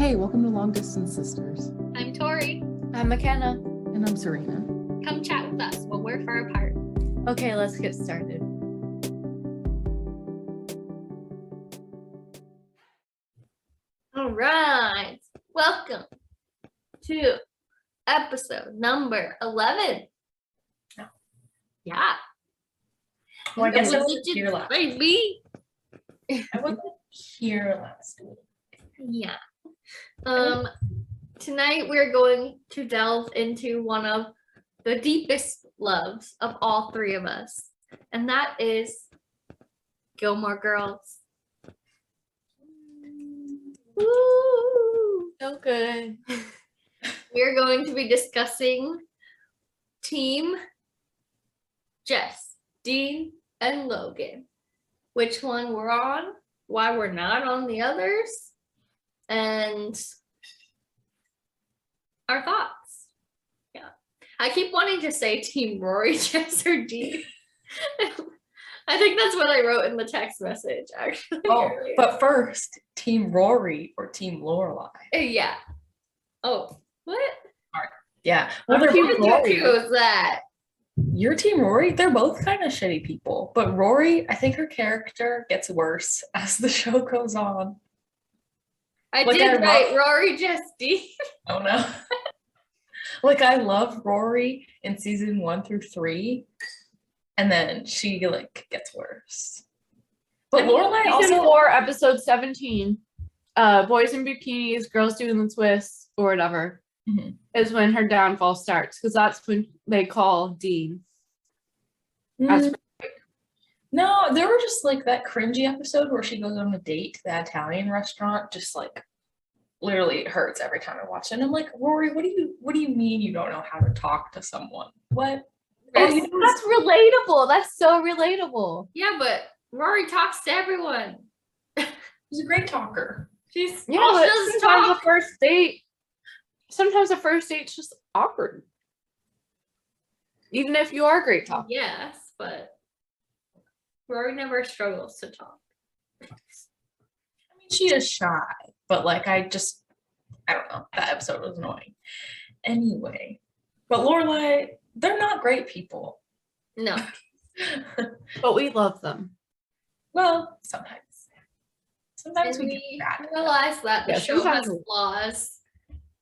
Hey, welcome to Long Distance Sisters. I'm Tori. I'm McKenna. And I'm Serena. Come chat with us while we're far apart. Okay, let's get started. All right. Welcome to episode number 11. Oh. Yeah. Well, I guess I wasn't here last week. Baby. I wasn't here last week. Yeah. Tonight we're going to delve into one of the deepest loves of all three of us, and that is Gilmore Girls. Woo! So good. We're going to be discussing Team Jess, Dean, and Logan. Which one we're on, why we're not on the others, and our thoughts. Yeah. I keep wanting to say Team Rory, Jess, or Dean. I think that's what I wrote in the text message, actually. Oh, earlier. but first, Team Rory or Team Lorelai? Yeah. Oh, what? Yeah. Well, they're Who both Rory. chose that? Your Team Rory? They're both kind of shitty people. But Rory, I think her character gets worse as the show goes on. I Like, did I write Rory, Jess, Dean. Oh no. Like, I love Rory in season 1 through 3. And then she gets worse. But Lorelai Season also 4, episode 17, boys in bikinis, girls doing the twists, or whatever, is when her downfall starts, because that's when they call Dean. No, there were just that cringy episode where she goes on a date to the Italian restaurant, just literally hurts every time I watch it. And I'm like, Rory, what do you mean you don't know how to talk to someone? What? That's relatable. That's so relatable. Yeah, but Rory talks to everyone. She's a great talker. She's Yeah, all but she does is sometimes talk. a first date's just awkward. Even if you are a great talker. Yes, but Rory never struggles to talk. I mean, she is shy, but I don't know. That episode was annoying. Anyway, but Lorelai, they're not great people. No. But we love them. Well, sometimes. Sometimes And we we get bad. realize that the Yeah, show has sometimes. flaws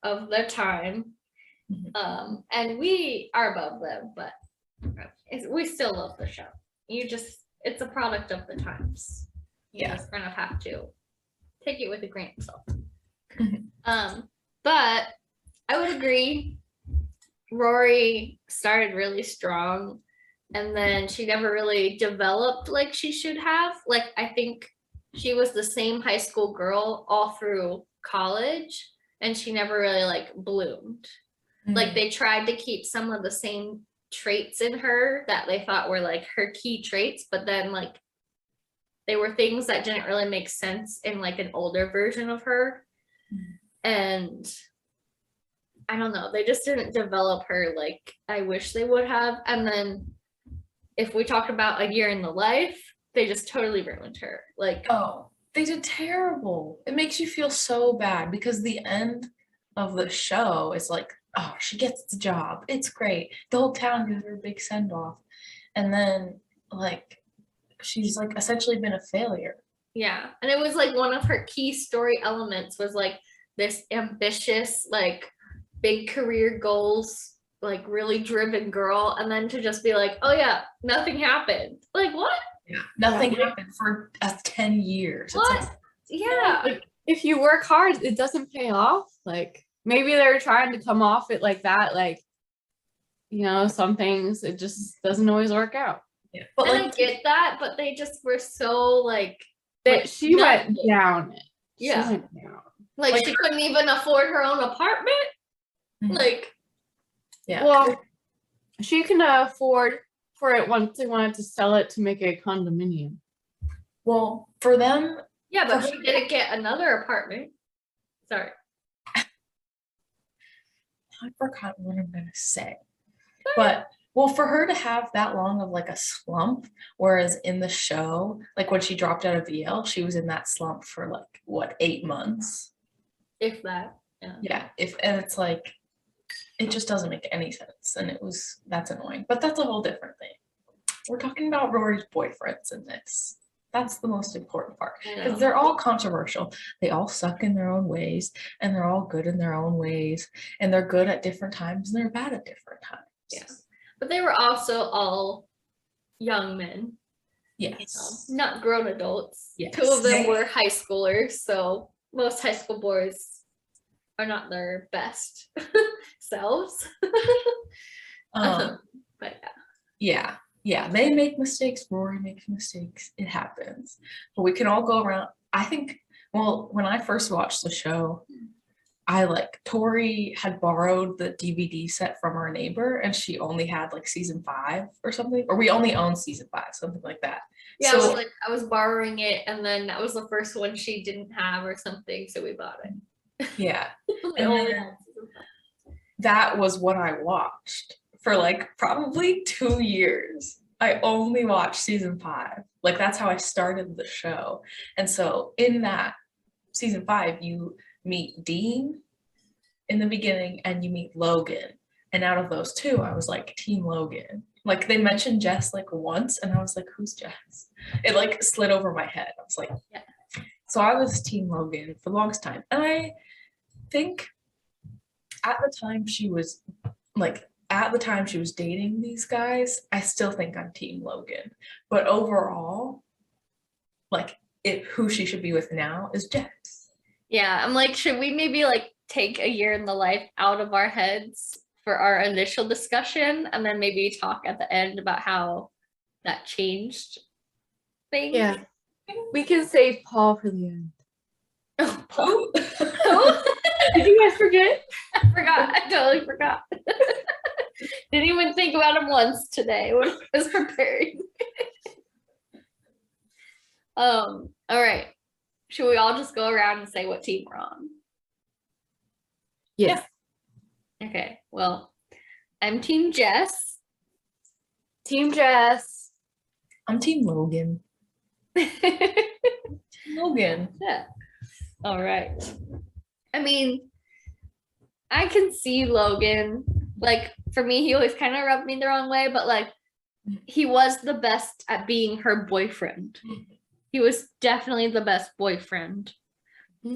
of their time. And we are above them, but we still love the show. It's a product of the times. You Yeah. just kind of have to take it with a grain of salt. But I would agree. Rory started really strong, and then she never really developed like she should have. I think she was the same high school girl all through college, and she never really bloomed. They tried to keep some of the same traits in her that they thought were her key traits, but then they were things that didn't really make sense in an older version of her. And I don't know, they just didn't develop her like I wish they would have. And then if we talk about a year in the life, they just totally ruined her. Oh, they did terrible. It makes you feel so bad because the end of the show is oh, she gets the job. It's great. The whole town gives her a big send off. And then she's essentially been a failure. Yeah. And it was one of her key story elements was this ambitious, big career goals, really driven girl. And then to just be oh yeah, nothing happened. What? Yeah. Nothing happened for 10 years. What? Yeah. If you work hard, it doesn't pay off. Maybe they're trying to come off it like that. Some things, it just doesn't always work out. Yeah. But and I get that, but they just were so that she went nothing. down it. Yeah. She went down. She couldn't even afford her own apartment. Yeah. Well, she can afford for it once they wanted to sell it to make a condominium. Well, for them. Yeah, but she didn't get another apartment. Sorry. I forgot what I'm gonna say. But well, for her to have that long of a slump, whereas in the show, when she dropped out of Yale, she was in that slump for 8 months. If that. Yeah. Yeah, and it's like, it just doesn't make any sense, and that's annoying. But that's a whole different thing. We're talking about Rory's boyfriends in this. That's the most important part, I know. because they're all controversial. They all suck in their own ways, and they're all good in their own ways, and they're good at different times, and they're bad at different times. Yeah. But they were also all young men, Yes. not grown adults. Yes. 2 of them were high schoolers, so most high school boys are not their best selves. But Yeah. Yeah, they make mistakes. Rory makes mistakes. It happens. But we can all go around. I think, well, when I first watched the show, Tori had borrowed the DVD set from our neighbor, and she only had like season 5 or something, or we only own season 5, something like that. yeah, So, I was borrowing it, and then that was the first one she didn't have or something, so we bought it. yeah, We And only then- had season 5. that was what I watched for like probably 2 years. I only watched season 5. Like, that's how I started the show. And so in that season 5, you meet Dean in the beginning and you meet Logan. And out of those 2, I was like team Logan. Like, they mentioned Jess like once, and I was like, who's Jess? It like slid over my head. I was like, Yeah. So I was team Logan for the longest time. And I think at the time she was dating these guys, I still think I'm team Logan. But overall, like, who she should be with now is Jess. Yeah, I'm like, should we maybe like take a year in the life out of our heads for our initial discussion, and then maybe talk at the end about how that changed things? Yeah. We can save Paul for the end. Oh, Paul. Did you guys forget? I forgot. I totally forgot. Didn't even think about him once today when I was preparing. All right. Should we all just go around and say what team we're on? Yes. Okay. Well, I'm team Jess. Team Jess. I'm team Logan. Logan. Yeah. All right. I mean, I can see Logan. Like, for me, he always kind of rubbed me the wrong way, but like, he was the best at being her boyfriend. He was definitely the best boyfriend.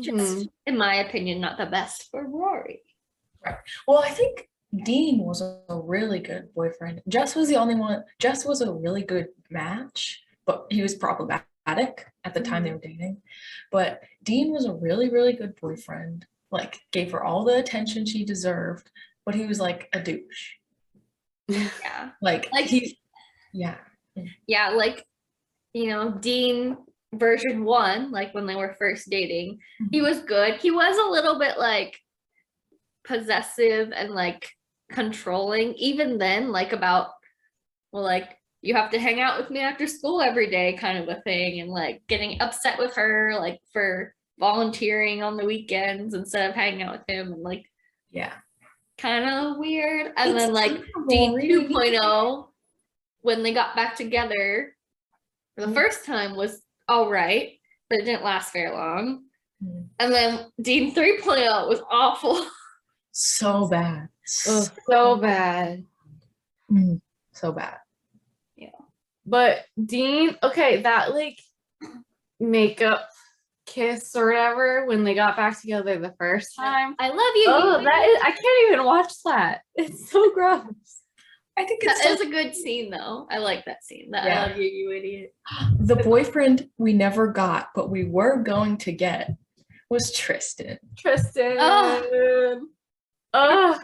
Just, in my opinion, not the best for Rory. Right. Well, I think Dean was a really good boyfriend. Jess was the only one. Jess was a really good match, but he was problematic at the time they were dating. But Dean was a really, really good boyfriend. Like, gave her all the attention she deserved, but he was like a douche. Yeah. Like he, yeah. Yeah, like, you know, Dean version 1, like when they were first dating, he was good. He was a little bit like possessive and like controlling even then, like about, well, like, you have to hang out with me after school every day kind of a thing, and like getting upset with her like for volunteering on the weekends instead of hanging out with him, and like, Yeah. kind of weird. And It's then like terrible, Dean really. 2.0, when they got back together for the first time, was all right, but it didn't last very long. And then Dean 3.0 was awful. So bad. Oh, so bad. So bad. But Dean, okay, that like makeup kiss or whatever when they got back together the first time. I love you. Oh, you that is, I can't even watch that. It's so gross. I think it's that is a good scene though. I like that scene. That Yeah. I love you, you idiot. the boyfriend we never got, but we were going to get, was Tristan. Tristan. Oh. Oh,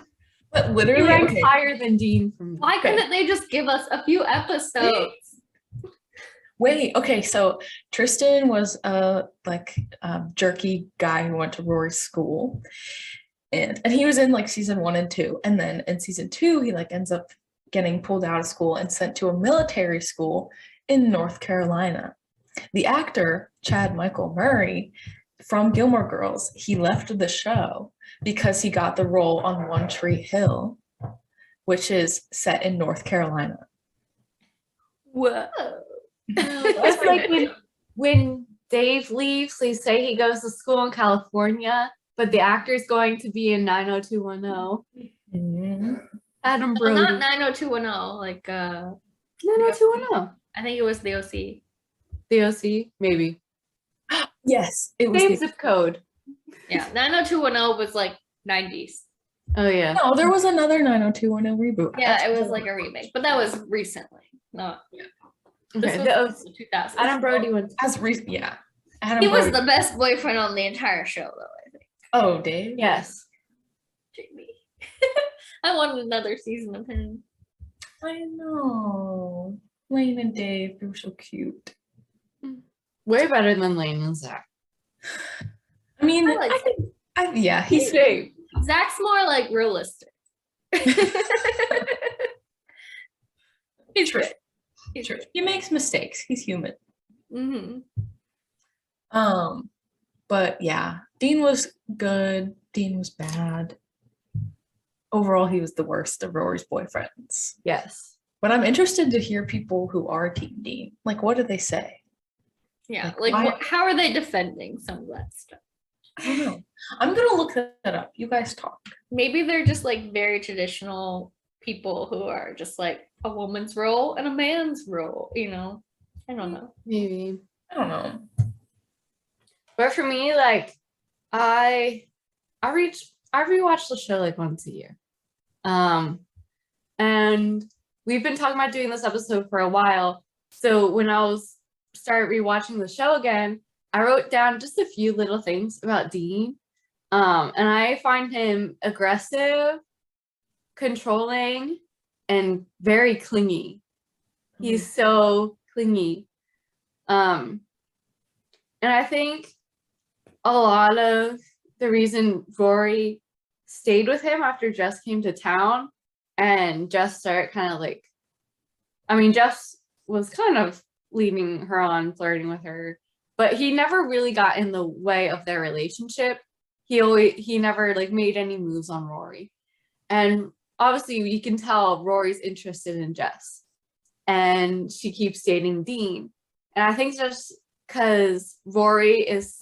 But he literally, ranks okay, higher than Dean for me. Why couldn't they just give us a few episodes? wait, okay, so Tristan was a jerky guy who went to Rory's school, and he was in like season 1 and 2, and then in season 2 he like ends up getting pulled out of school and sent to a military school in North Carolina. The actor Chad Michael Murray from Gilmore Girls, he left the show because he got the role on One Tree Hill, which is set in North Carolina. Whoa. It's like when Dave leaves, they say he goes to school in California, but the actor's going to be in 90210. Mhm. Adam No, Brody. not 90210, like 90210. I think it was the OC. The OC, maybe. Yes, it was. Same zip code. Yeah, 90210 was like 90s. Oh yeah. No, there was another 90210 reboot. Yeah, That's it was what- like a remake, but that was recently. Not this Okay. was the 2000s. Adam Brody went. yeah. Adam He was Brody. the best boyfriend on the entire show, though. I think. Oh, Dave. Yes. Jamie. I wanted another season of him. I know. Lane and Dave, they were so cute. Way better than Lane and Zach. I mean, I like yeah, he's Dave. Zach's more like realistic. he's rich. He's rich. He makes mistakes. He's human. Mm-hmm. But yeah, Dean was good. Dean was bad. Overall, he was the worst of Rory's boyfriends. Yes. But I'm interested to hear people who are Team Dean. Like, what do they say? Yeah, Like, like why- how are they defending some of that stuff? I don't know. I'm gonna look that up. You guys talk. Maybe they're just like very traditional people who are just like a woman's role and a man's role, you know? I don't know. Maybe. I don't know. But for me, like, I rewatch the show like once a year. And we've been talking about doing this episode for a while. So when I was started rewatching the show again, I wrote down just a few little things about Dean. And I find him aggressive, controlling, and very clingy. He's so clingy. And I think a lot of the reason Rory stayed with him after Jess came to town and Jess started kind of like, I mean, Jess was kind of leading her on, flirting with her, but he never really got in the way of their relationship. He never like made any moves on Rory. And obviously you can tell Rory's interested in Jess and she keeps dating Dean. And I think just because Rory is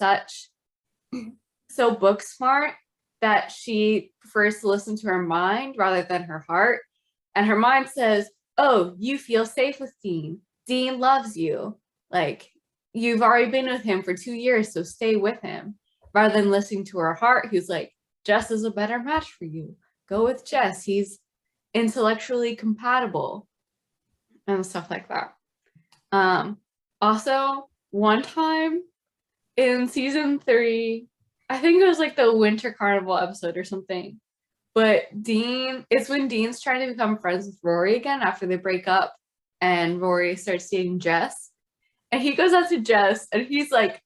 so book smart that she prefers to listen to her mind rather than her heart. And her mind says, oh, you feel safe with Dean. Dean loves you. Like, you've already been with him for 2 years, so stay with him. Rather than listening to her heart, who's like, Jess is a better match for you. Go with Jess. He's intellectually compatible. And stuff like that. Also, one time in season 3, I think it was like the Winter Carnival episode or something. But it's when Dean's trying to become friends with Rory again after they break up and Rory starts dating Jess. And he goes out to Jess and he's like,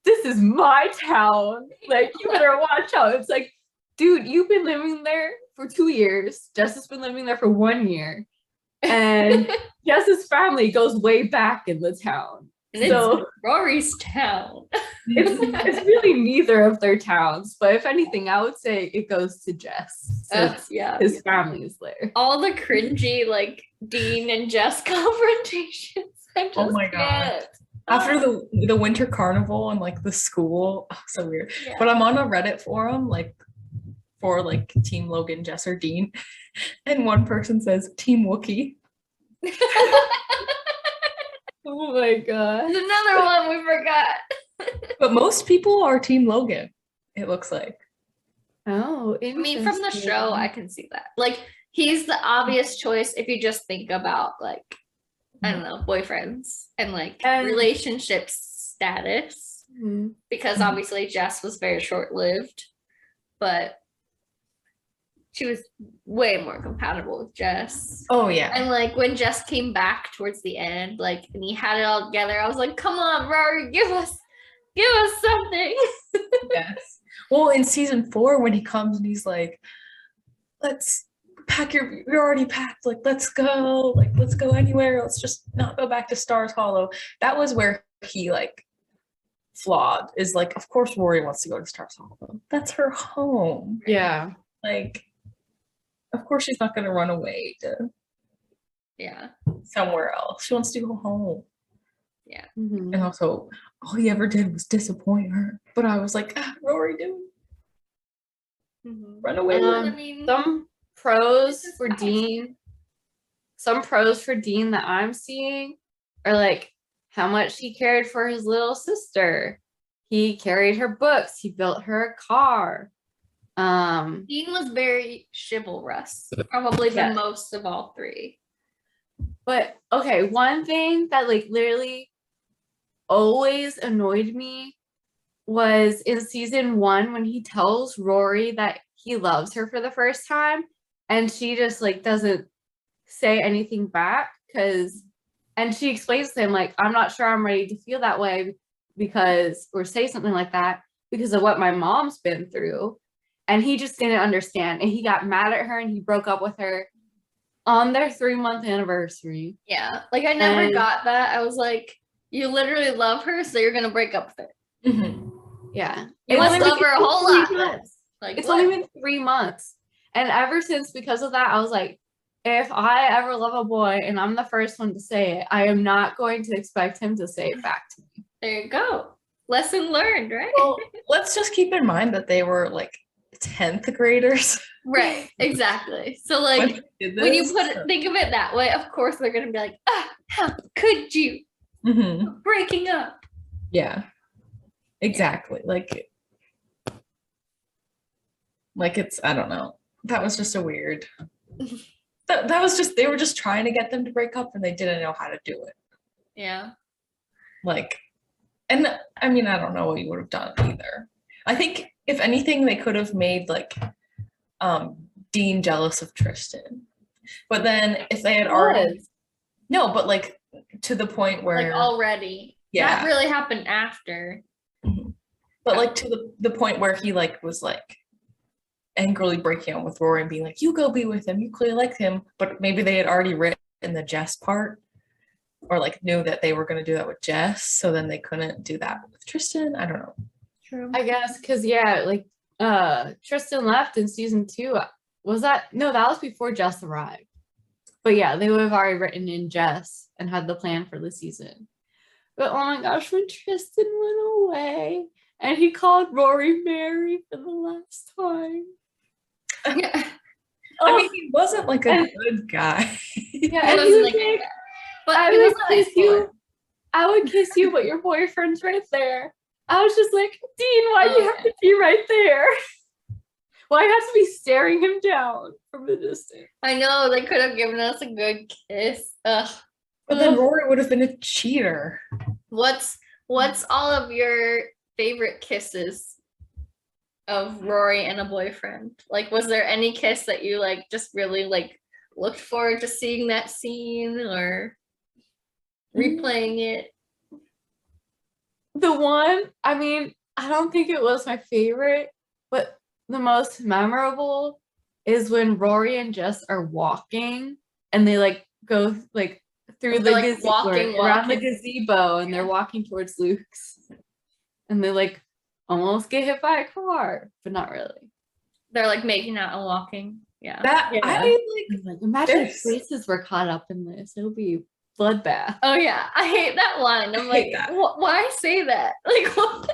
this is my town. Like, you better watch out. It's like, dude, you've been living there for 2 years. Jess has been living there for 1 year. And Jess's family goes way back in the town. And So it's Rory's town. it's really neither of their towns, but if anything, I would say it goes to Jess. Since Yeah. his family is there. All the cringy like Dean and Jess confrontations. I just Oh my God. can't. After the Winter Carnival and like the school, so weird. Yeah. But I'm on a Reddit forum like for like Team Logan, Jess, or Dean, and one person says Team Wookie. Oh my god. There's another one we forgot. But most people are Team Logan. It looks like. Oh, I mean, from the show, I can see that. Like, he's the obvious choice if you just think about like, I don't know, boyfriends and like And- relationship status. Mhm. Because Mhm. obviously Jess was very short-lived, but she was way more compatible with Jess. Oh yeah. And like when Jess came back towards the end, like and he had it all together, I was like, come on, Rory, give us something. Yes. Well, in season 4, when he comes and he's like, let's pack you're already packed, like let's go anywhere, let's just not go back to Stars Hollow. That was where he like flawed, is like, of course Rory wants to go to Stars Hollow. That's her home. Yeah. Like, of course she's not gonna run away to Yeah. somewhere else. She wants to go home. Mhm. And also, all he ever did was disappoint her. But I was like, Rory, dude. Mhm. Run away. I mean, Some pros This is for nice. Dean. Some pros for Dean that I'm seeing are like how much he cared for his little sister. He carried her books. He built her a car. Dean was very chivalrous, probably the Yes. most of all three. But okay, one thing that like literally always annoyed me was in season 1 when he tells Rory that he loves her for the first time and she just like doesn't say anything back and she explains to him like, I'm not sure I'm ready to feel that way because or say something like that because of what my mom's been through, and he just didn't understand and he got mad at her and he broke up with her on their 3-month anniversary. Yeah, like I never And- got that. I was like, you literally love her, so you're gonna break up with her. Mhm. Yeah. You must love her a whole lot. then. Months. Like It's what? only been 3 months. And ever since, because of that, I was like, if I ever love a boy and I'm the first one to say it, I am not going to expect him to say it back to me. There you go. Lesson learned, right? Well, let's just keep in mind that they were like 10th graders. Right, exactly. So when like they did when you this. put it, think of it that way, of course they're gonna be like, how could you Mhm. breaking up? Yeah, exactly. Like it's, I don't know. That was just a weird. That was just, they were just trying to get them to break up and they didn't know how to do it. Yeah. Like, and I mean, I don't know what you would have done either. I think if anything, they could have made like Dean jealous of Tristan. But then if they had already, no, but like to the point where, Like already. Yeah. That really happened after. but like to the point where he like was like angrily breaking up with Rory and being like, you go be with him, you clearly like him. But maybe they had already written the Jess part or like knew that they were going to do that with Jess. So then they couldn't do that with Tristan. I don't know. True. I guess because yeah, like Tristan left in season 2. Was that no, that was before Jess arrived. But yeah, they would have already written in Jess and had the plan for the season. But oh my gosh, when Tristan went away and he called Rory Mary for the last time. Yeah. I mean, he wasn't like a good guy. Yeah, He and wasn't he was a good like, guy. But I he would was a nice kiss you. boy. I would kiss you, but your boyfriend's right there. I was just like, Dean, why do you have Okay. to be right there? Why do you have to be staring him down from a distance? I know they could have given us a good kiss. Ugh. But then Rory would have been a cheater. What's all of your favorite kisses of Rory and a boyfriend? Like, was there any kiss that you like just really like looked forward to seeing that scene or replaying it? The one, I mean, I don't think it was my favorite, but the most memorable is when Rory and Jess are walking and they like go like through the They're, like, gazebo, walking, around the walking. gazebo and they're walking towards Luke's and they like almost get hit by a car, but not really. They're like making out and walking. Yeah. That Yeah. I like. Like, imagine if There's- faces were caught up in this. It would be bloodbath. Oh yeah, I hate that line. I'm I like, hate that. why say that? Like, what?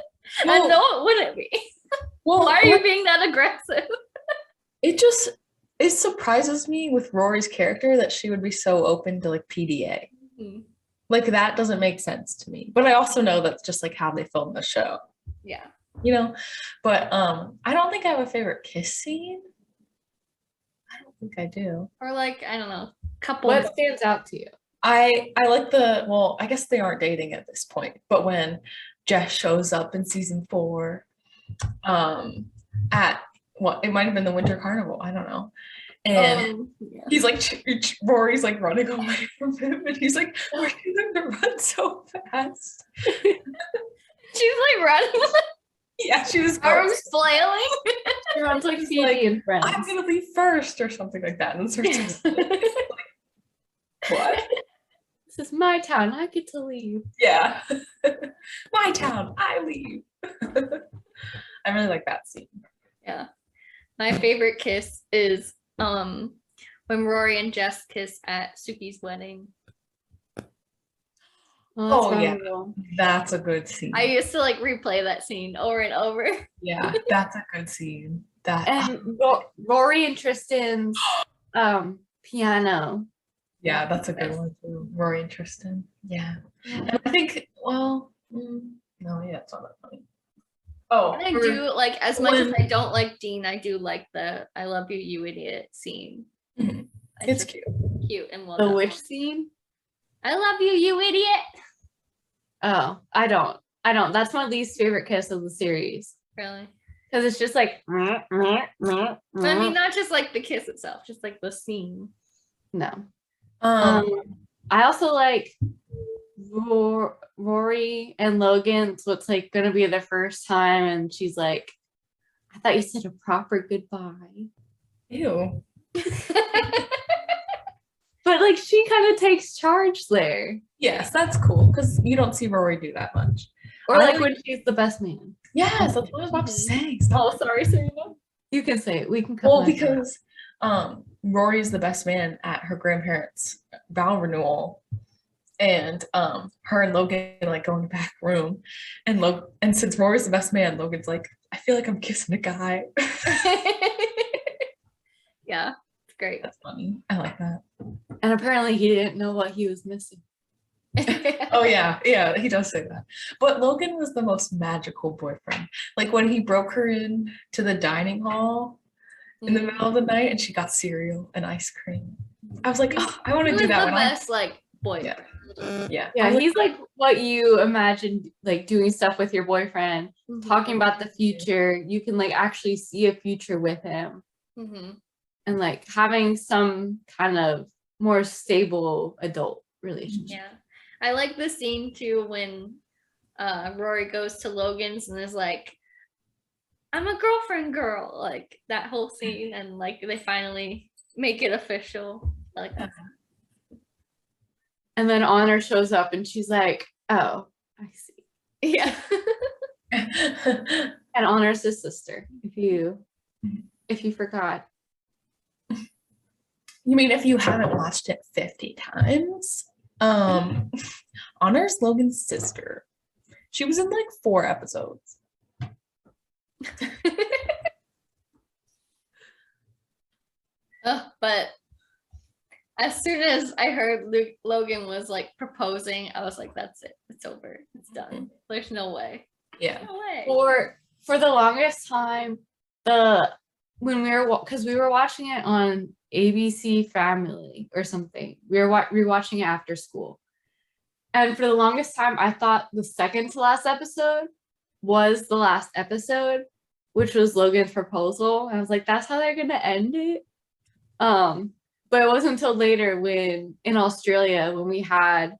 I Well- know it wouldn't be. Well, Why are you being that aggressive? it surprises me with Rory's character that she would be so open to like PDA. Mhm. Like that doesn't make sense to me. But I also know that's just like how they film the show, Yeah. you know? But I don't think I have a favorite kiss scene. I don't think I do. Or like, I don't know, couple. What stands out to you? I like well, I guess they aren't dating at this point, but when Jess shows up in season 4, at what it might have been the Winter Carnival, I don't know. And Yeah. he's like Rory's like running away from him and he's like, why do you have to run so fast? She's like running, Yeah, she was going, arms flailing. Sounds like He's Phoebe like, and Friends. I'm gonna leave first or something like that. And then starts to what? This is my town. I get to leave. Yeah. My town, I leave. I really like that scene. Yeah. My favorite kiss is when Rory and Jess kiss at Suki's wedding. Oh, Oh, yeah. memorable. That's a good scene. I used to like replay that scene over and over. Yeah, that's a good scene. That And Rory and Tristan's piano. yeah, that's a good one too. Rory and Tristan. Yeah. And I think, well, no, yeah, it's not that funny. Oh, And I do like, as much as when- I don't like Dean, I do like the "I love you, you idiot" scene. Mhm. It's cute. Cute and well The done. which scene? I love you, you idiot. Oh, I don't. That's my least favorite kiss of the series. Really? Because it's just like I mean, not just like the kiss itself, just like the scene. no. Um, I also like Rory and Logan. So it's like gonna be their first time, and she's like, "I thought you said a proper goodbye." ew. But like she kind of takes charge there, Yes, that's cool because you don't see Rory do that much. or I like like- when she's the best man. Yes, that's what I was about to say. Stop. Oh, sorry, Serena. You can say it. We can cut Well, that out. because Rory's the best man at her grandparents' vow renewal, and her and Logan like go in the back room, and since Rory's the best man, Logan's like, I feel like I'm kissing a guy. Yeah, it's great. That's funny. I like that. And apparently he didn't know what he was missing. Oh yeah, he does say that. But Logan was the most magical boyfriend. Like when he broke her in to the dining hall in the middle of the night and she got cereal and ice cream. I was like, oh, I want He to do was that the when best, like, boyfriend. Yeah. I Yeah, was he's like what you imagine, like doing stuff with your boyfriend, talking about the future. You can like actually see a future with him, Mhm. and like having some kind of more stable adult relationship. Yeah. I like the scene too when Rory goes to Logan's and is like, I'm a girlfriend girl. Like that whole scene, and like they finally make it official. I like that. And then Honor shows up and she's like, "Oh, I see." Yeah. And Honor's his sister. If you forgot. You mean if you haven't watched it 50 times? Honor's Logan's sister. She was in like 4 episodes. But as soon as I heard Logan was like proposing, I was like, that's it. It's over. It's done. There's no way. Yeah. No way. For the longest time, when we were watching it on ABC Family or something. We were rewatching it after school. And for the longest time, I thought the second to last episode was the last episode, which was Logan's proposal. And I was like, that's how they're gonna end it. But it wasn't until later when in Australia, when we had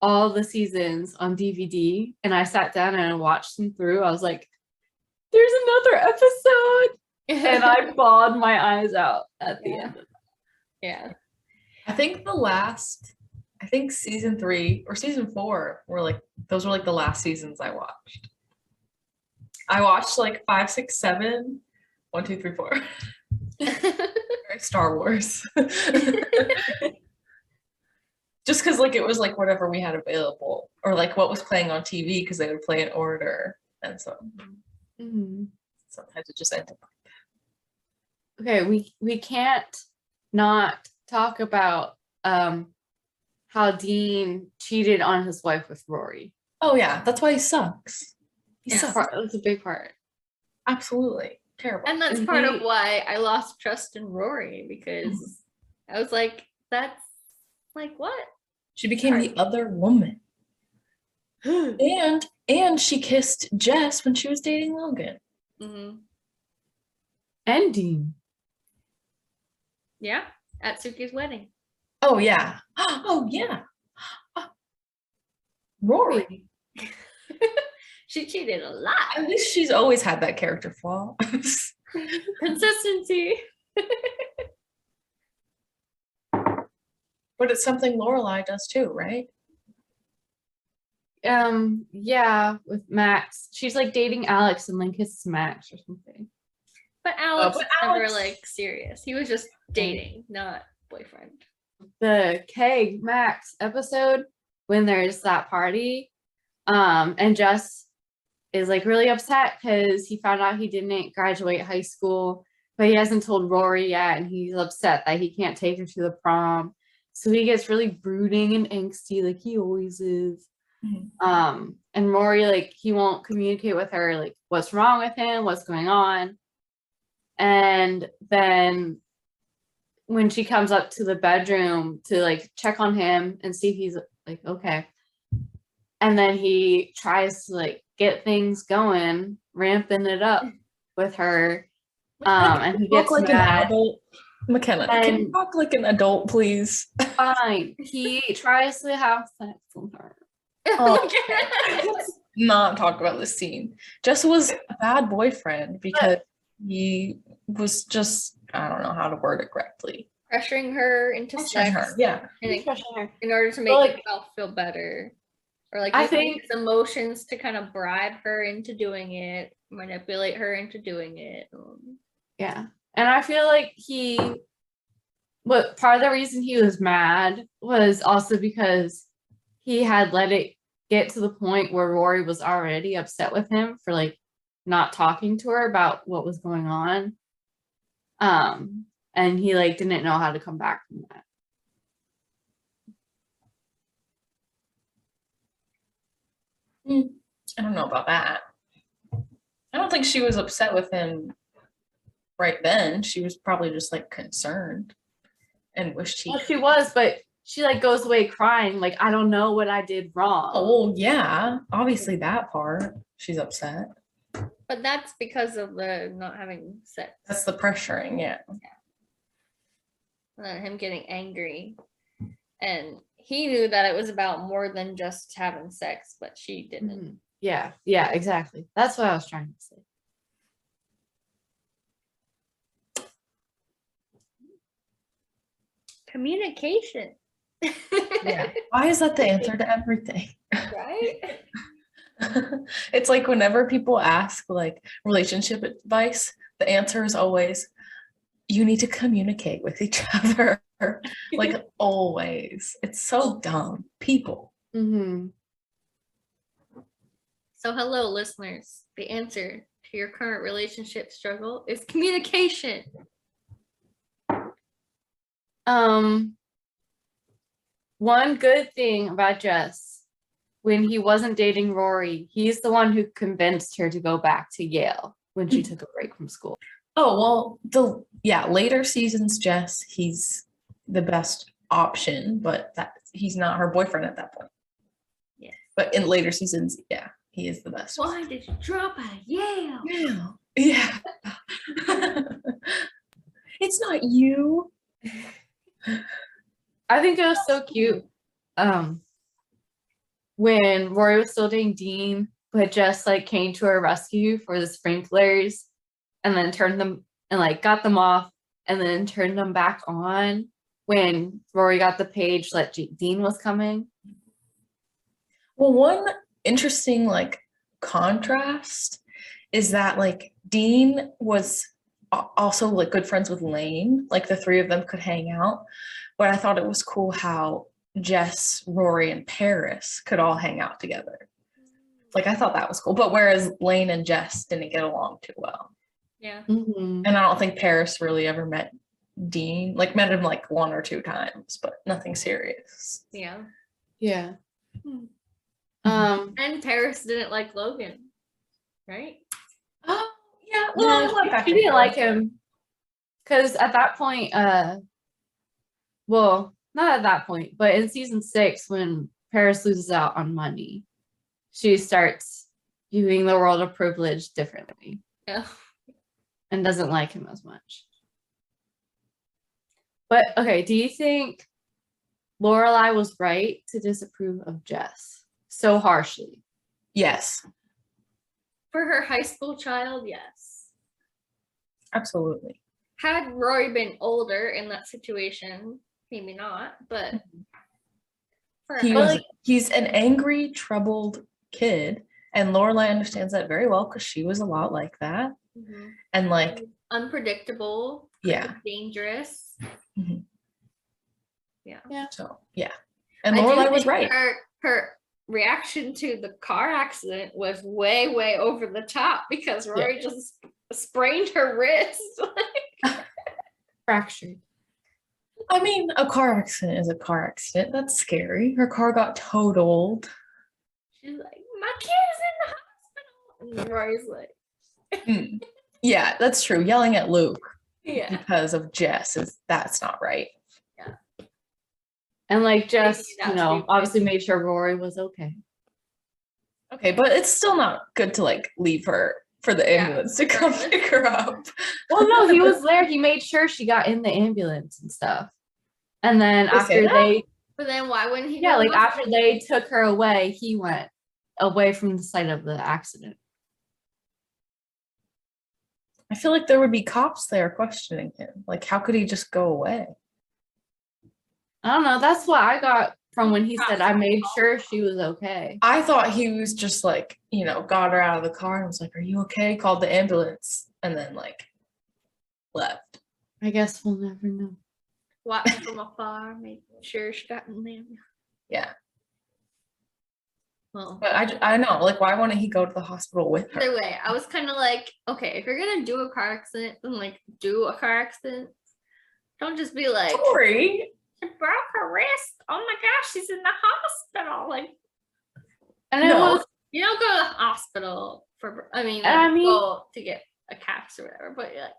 all the seasons on DVD and I sat down and watched them through, I was like, there's another episode. And I bawled my eyes out at the end. Yeah. I think season 3 or season 4 were like, those were like the last seasons I watched. I watched like 5, 6, 7, 1, 2, 3, 4. Star Wars. Just because like it was like whatever we had available or like what was playing on TV because they would play in order. And so sometimes it just ended up. Okay, we can't not talk about how Dean cheated on his wife with Rory. Oh yeah, that's why he sucks. He sucks. That's a big part. Absolutely. Terrible. And that's part of why I lost trust in Rory, because I was like, that's like what? She became the other woman. and she kissed Jess when she was dating Logan. And Dean. Yeah, at Suki's wedding. Oh yeah. Oh yeah. Rory. She cheated a lot. At least she's always had that character flaw. Consistency. But it's something Lorelai does too, right? Yeah, with Max. She's like dating Alex and then kisses Max or something. But Alex but was never Alex- like serious. He was just dating, not boyfriend. The Keg Max episode when there's that party, and Jess is like really upset because he found out he didn't graduate high school but he hasn't told Rory yet, and he's upset that he can't take her to the prom. So he gets really brooding and angsty, like he always is. And Rory, like, he won't communicate with her, like, what's wrong with him, what's going on. And then when she comes up to the bedroom to like check on him and see if he's like okay, and then he tries to like get things going, ramping it up with her, and he gets Talk like mad. an adult. McKenna, can you And- talk like an adult, please? Fine, he tries to have sex with her. Oh, let's not talk about this scene. Jess was a bad boyfriend because he was just, I don't know how to word it correctly. Pressuring her into Pressuring sex her, yeah. in, Pressuring her. in order to make Well, like- himself feel better. Or like I using think- his emotions to kind of bribe her into doing it, manipulate her into doing it. Yeah. And I feel like part of the reason he was mad was also because he had let it get to the point where Rory was already upset with him for like not talking to her about what was going on. And he like didn't know how to come back from that. I don't know about that. I don't think she was upset with him right then. She was probably just like concerned and wished he. Well, she was, but she like goes away crying, like, I don't know what I did wrong. Oh, yeah. Obviously, that part. She's upset. But that's because of the not having sex. That's the pressuring, yeah. And then him getting angry. And he knew that it was about more than just having sex, but she didn't. Mhm. Yeah, exactly. That's what I was trying to say. Communication. Yeah. Why is that the answer to everything? Right? It's like whenever people ask like relationship advice, the answer is always you need to communicate with each other. Like always. It's so dumb. People. Mm-hmm. So hello, listeners. The answer to your current relationship struggle is communication. One good thing about Jess, when he wasn't dating Rory, he's the one who convinced her to go back to Yale when she took a break from school. Oh, well, later seasons, Jess, he's the best option, but that he's not her boyfriend at that point. Yeah. But in later seasons, yeah, he is the best. Why did you drop out of Yale? Yeah. It's not you. I think it was so cute. When Rory was still dating Dean, but Jess like came to her rescue for the sprinklers and then turned them and like got them off and then turned them back on when Rory got the page that Dean was coming. Well, one interesting like contrast is that like Dean was also like good friends with Lane, like the three of them could hang out. But I thought it was cool how Jess, Rory, and Paris could all hang out together. Like I thought that was cool. But whereas Lane and Jess didn't get along too well. Yeah. Mm-hmm. And I don't think Paris really ever met Dean, like met him like one or two times, but nothing serious. Yeah. Yeah. Hmm. And Paris didn't like Logan, right? Oh, yeah. Well, I went back she and didn't forth. like him because at that point, well, not at that point, but in season 6, when Paris loses out on money, she starts viewing the world of privilege differently Yeah. and doesn't like him as much. But okay, do you think Lorelai was right to disapprove of Jess so harshly? Yes, For her high school child, yes. absolutely. Had Rory been older in that situation, maybe not, but for a He high- was he's an angry, troubled kid, and Lorelai understands that very well because she was a lot like that. Mhm. And like, Unpredictable, yeah. dangerous. Mhm. Yeah. So yeah. And I do Lorelai was think right. Her reaction to the car accident was way over the top because Rory just sprained her wrist. fractured. I mean, a car accident is a car accident. That's scary. Her car got totaled. She's like, my kid is in the hospital. And Rory's like, Yeah, that's true. Yelling at Luke yeah. because of Jess that's not right. And like Jess, Maybe you that's know, the- obviously made sure Rory was okay. Okay, but it's still not good to like leave her for the Yeah, ambulance to come regardless. pick her up. Well, no, he was there. He made sure she got in the ambulance and stuff. And then They say after that? they, But then why wouldn't he? yeah, go to like the after hospital? they took her away, he went away from the site of the accident. I feel like there would be cops there questioning him. Like, how could he just go away? I don't know. That's what I got from when he said, I made sure she was okay. I thought he was just like, you know, got her out of the car and was like, "Are you okay?" Called the ambulance and then like left. I guess we'll never know. Watching from afar, making sure she got in there. Yeah, Well, but I know, like, why wouldn't he go to the hospital with her? either way, I was kind of like, okay, if you're gonna do a car accident, then like do a car accident. Don't just be like, Rory, she broke her wrist. Oh my gosh, she's in the hospital. Like, And it No. was, you don't go to the hospital for. I mean, And I mean- go to get a cast or whatever. But like,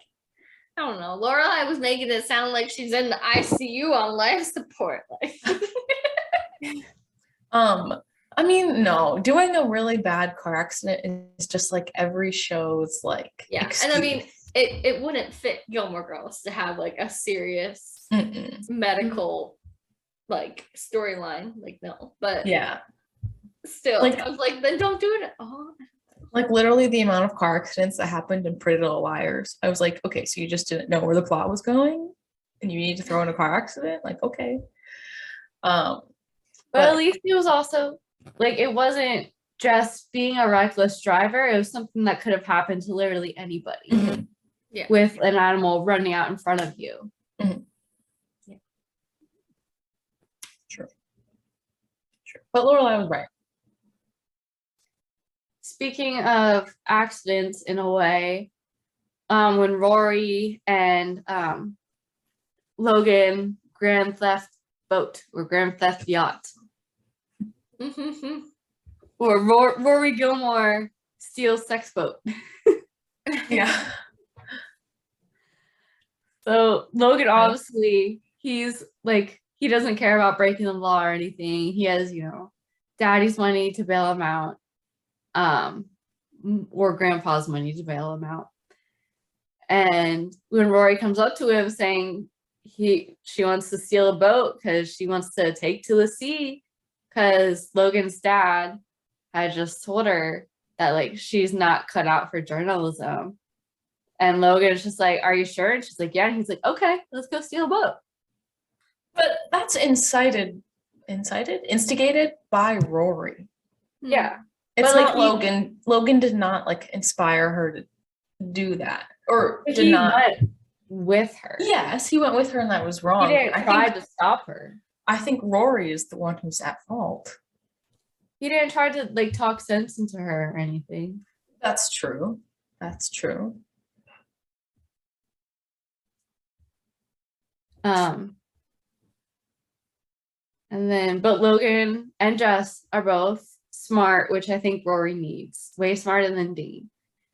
I don't know. Lorelai was making it sound like she's in the ICU on life support. Like, I mean, no, doing a really bad car accident is just like every show's like. yeah, and I mean, it wouldn't fit Gilmore Girls to have like a serious Mm-mm. medical like storyline. Like, no, but Yeah, still, Like- I was like, then don't do it at all. like literally the amount of car accidents that happened in Pretty Little Liars. I was like, okay, so you just didn't know where the plot was going, and you need to throw in a car accident? Like, okay. but But- at least it was also like, it wasn't just being a reckless driver. It was something that could have happened to literally anybody Mhm. Yeah. with an animal running out in front of you. True. But Lorelai was right. Speaking of accidents in a way, when Rory and Logan Grand Theft Boat or Grand Theft Yacht, or Rory Gilmore steals sex boat. Yeah. So Logan, obviously, he's like, he doesn't care about breaking the law or anything. He has, you know, daddy's money to bail him out, or grandpa's money to bail him out. And when Rory comes up to him saying she wants to steal a boat because she wants to take to the sea, because Logan's dad had just told her that like she's not cut out for journalism. And Logan's just like, "Are you sure?" And she's like, "Yeah." And he's like, "Okay, let's go steal a boat." But that's instigated by Rory. Yeah. It's But, like, not he- Logan. Logan did not like inspire her to do that, or But did he not. went with her. Yes, he went with her, and that was He wrong. didn't I try think, to stop her. I think Rory is the one who's at fault. He didn't try to like talk sense into her or anything. That's true. That's true. And then, but Logan and Jess are both smart, which I think Rory needs. Way smarter than Dean.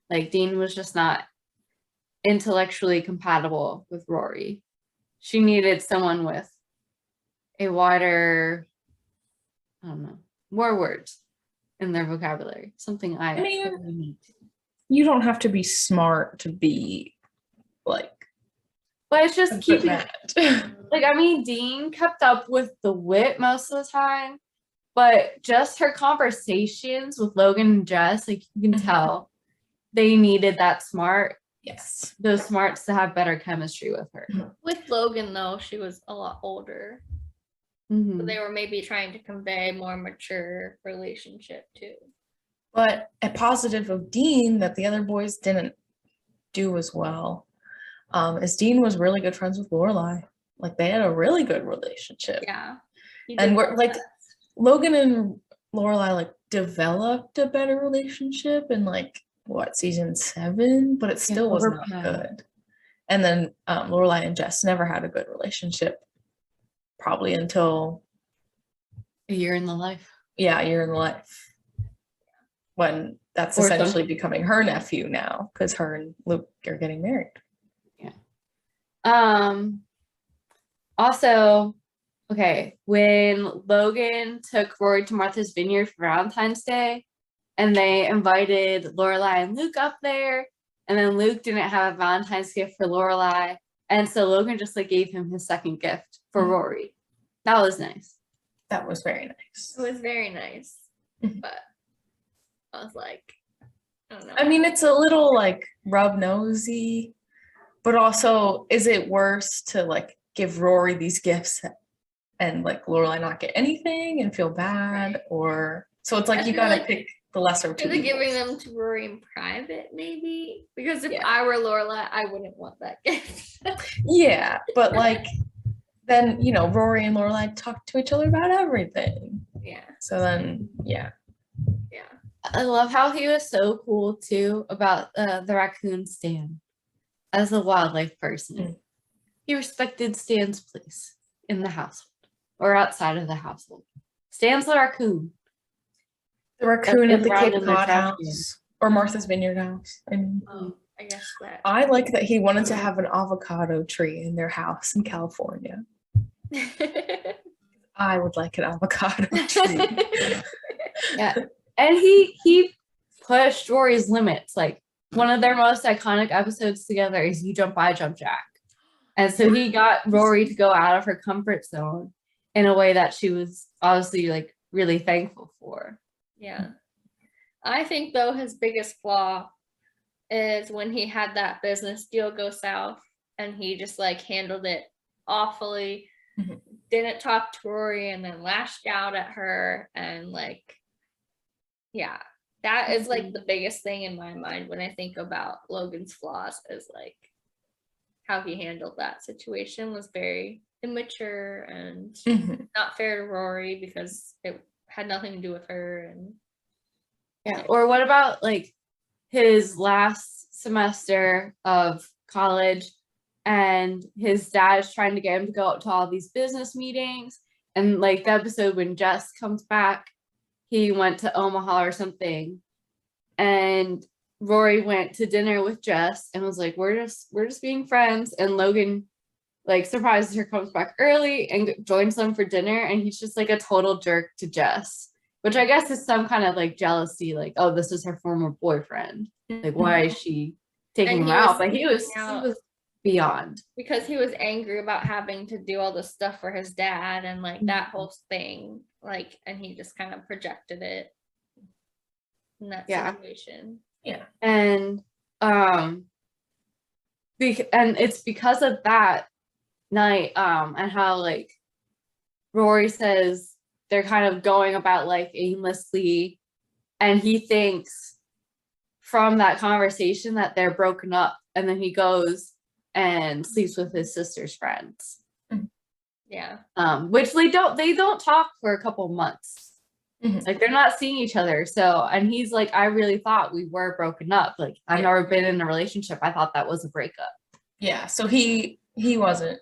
Like, Dean was just not intellectually compatible with Rory. She needed someone with a wider, I don't know, more words in their vocabulary. Something I mean, totally need. You don't have to be smart to be like But it's a just good keeping, match. like, I mean, Dean kept up with the wit most of the time, but just her conversations with Logan and Jess, like, you can Mhm. tell they needed that Yes. those smarts to have better chemistry with her. With Logan, though, she was a lot older. Mhm. So they were maybe trying to convey more mature relationship too. But a positive of Dean that the other boys didn't do as well is Dean was really good friends with Lorelai. Like they had a really good relationship. Yeah. He And did we're that. like Logan and Lorelai like developed a better relationship in like what season 7, but it still was not overpowered. good. And then Lorelai and Jess never had a good relationship, probably until A year in the life. a year in the life, when that's Or essentially something. becoming her nephew now, because her and Luke are getting married. Also, okay, when Logan took Rory to Martha's Vineyard for Valentine's Day, and they invited Lorelai and Luke up there, and then Luke didn't have a Valentine's gift for Lorelai, and so Logan just like gave him his second gift for Rory. That was nice. That was very nice. It was very nice, Mhm. but I was like, I don't know. I mean, it's a little like rub nosy, but also, is it worse to like give Rory these gifts and like Lorelai not get anything and feel bad? Right. Or so it's like I you feel gotta like pick the lesser of two Instead of giving evils. them to Rory in private, maybe, because if Yeah. I were Lorelai, I wouldn't want that gift. Yeah, but like then Rory and Lorelai talk to each other about everything. Yeah, So then yeah. I love how he was so cool too about the raccoon Stan as a wildlife person. Mm. He respected Stan's place in the household or outside of the household. Stan's the raccoon. The raccoon at It's the around Cape in the Cod trash house or Martha's Vineyard house. I mean, I guess that. I like that he wanted to have an avocado tree in their house in California. I would like an avocado tree. Yeah. And he pushed Rory's limits. Like one of their most iconic episodes together is You Jump, I Jump Jack. And so he got Rory to go out of her comfort zone in a way that she was obviously like really thankful for. Yeah. I think though his biggest flaw is when he had that business deal go south and he just like handled it awfully, Mhm. didn't talk to Rory and then lashed out at her and like, yeah, that is like the biggest thing in my mind when I think about Logan's flaws is like how he handled that situation was very immature and Mhm. not fair to Rory because it had nothing to do with her. And Yeah. Or what about like his last semester of college and his dad's trying to get him to go out to all these business meetings, and like the episode when Jess comes back, he went to Omaha or something, and Rory went to dinner with Jess and was like, we're just being friends, and Logan like surprises her, comes back early and joins them for dinner, and he's just like a total jerk to Jess, which I guess is some kind of like jealousy, like, oh, this is her former boyfriend, like why is she taking And him he out? was But he was taking out- beyond. because he was angry about having to do all this stuff for his dad and like that whole thing, like, and he just kind of projected it in that situation. And and it's because of that night and how like Rory says they're kind of going about life aimlessly, and he thinks from that conversation that they're broken up, and then he goes and sleeps with his sister's friends. Yeah. Which they don't talk for a couple months. Mhm. Like they're not seeing each other. So, and he's like, I really thought we were broken up. Like I've never been in a relationship. I thought that was a breakup. Yeah, so he wasn't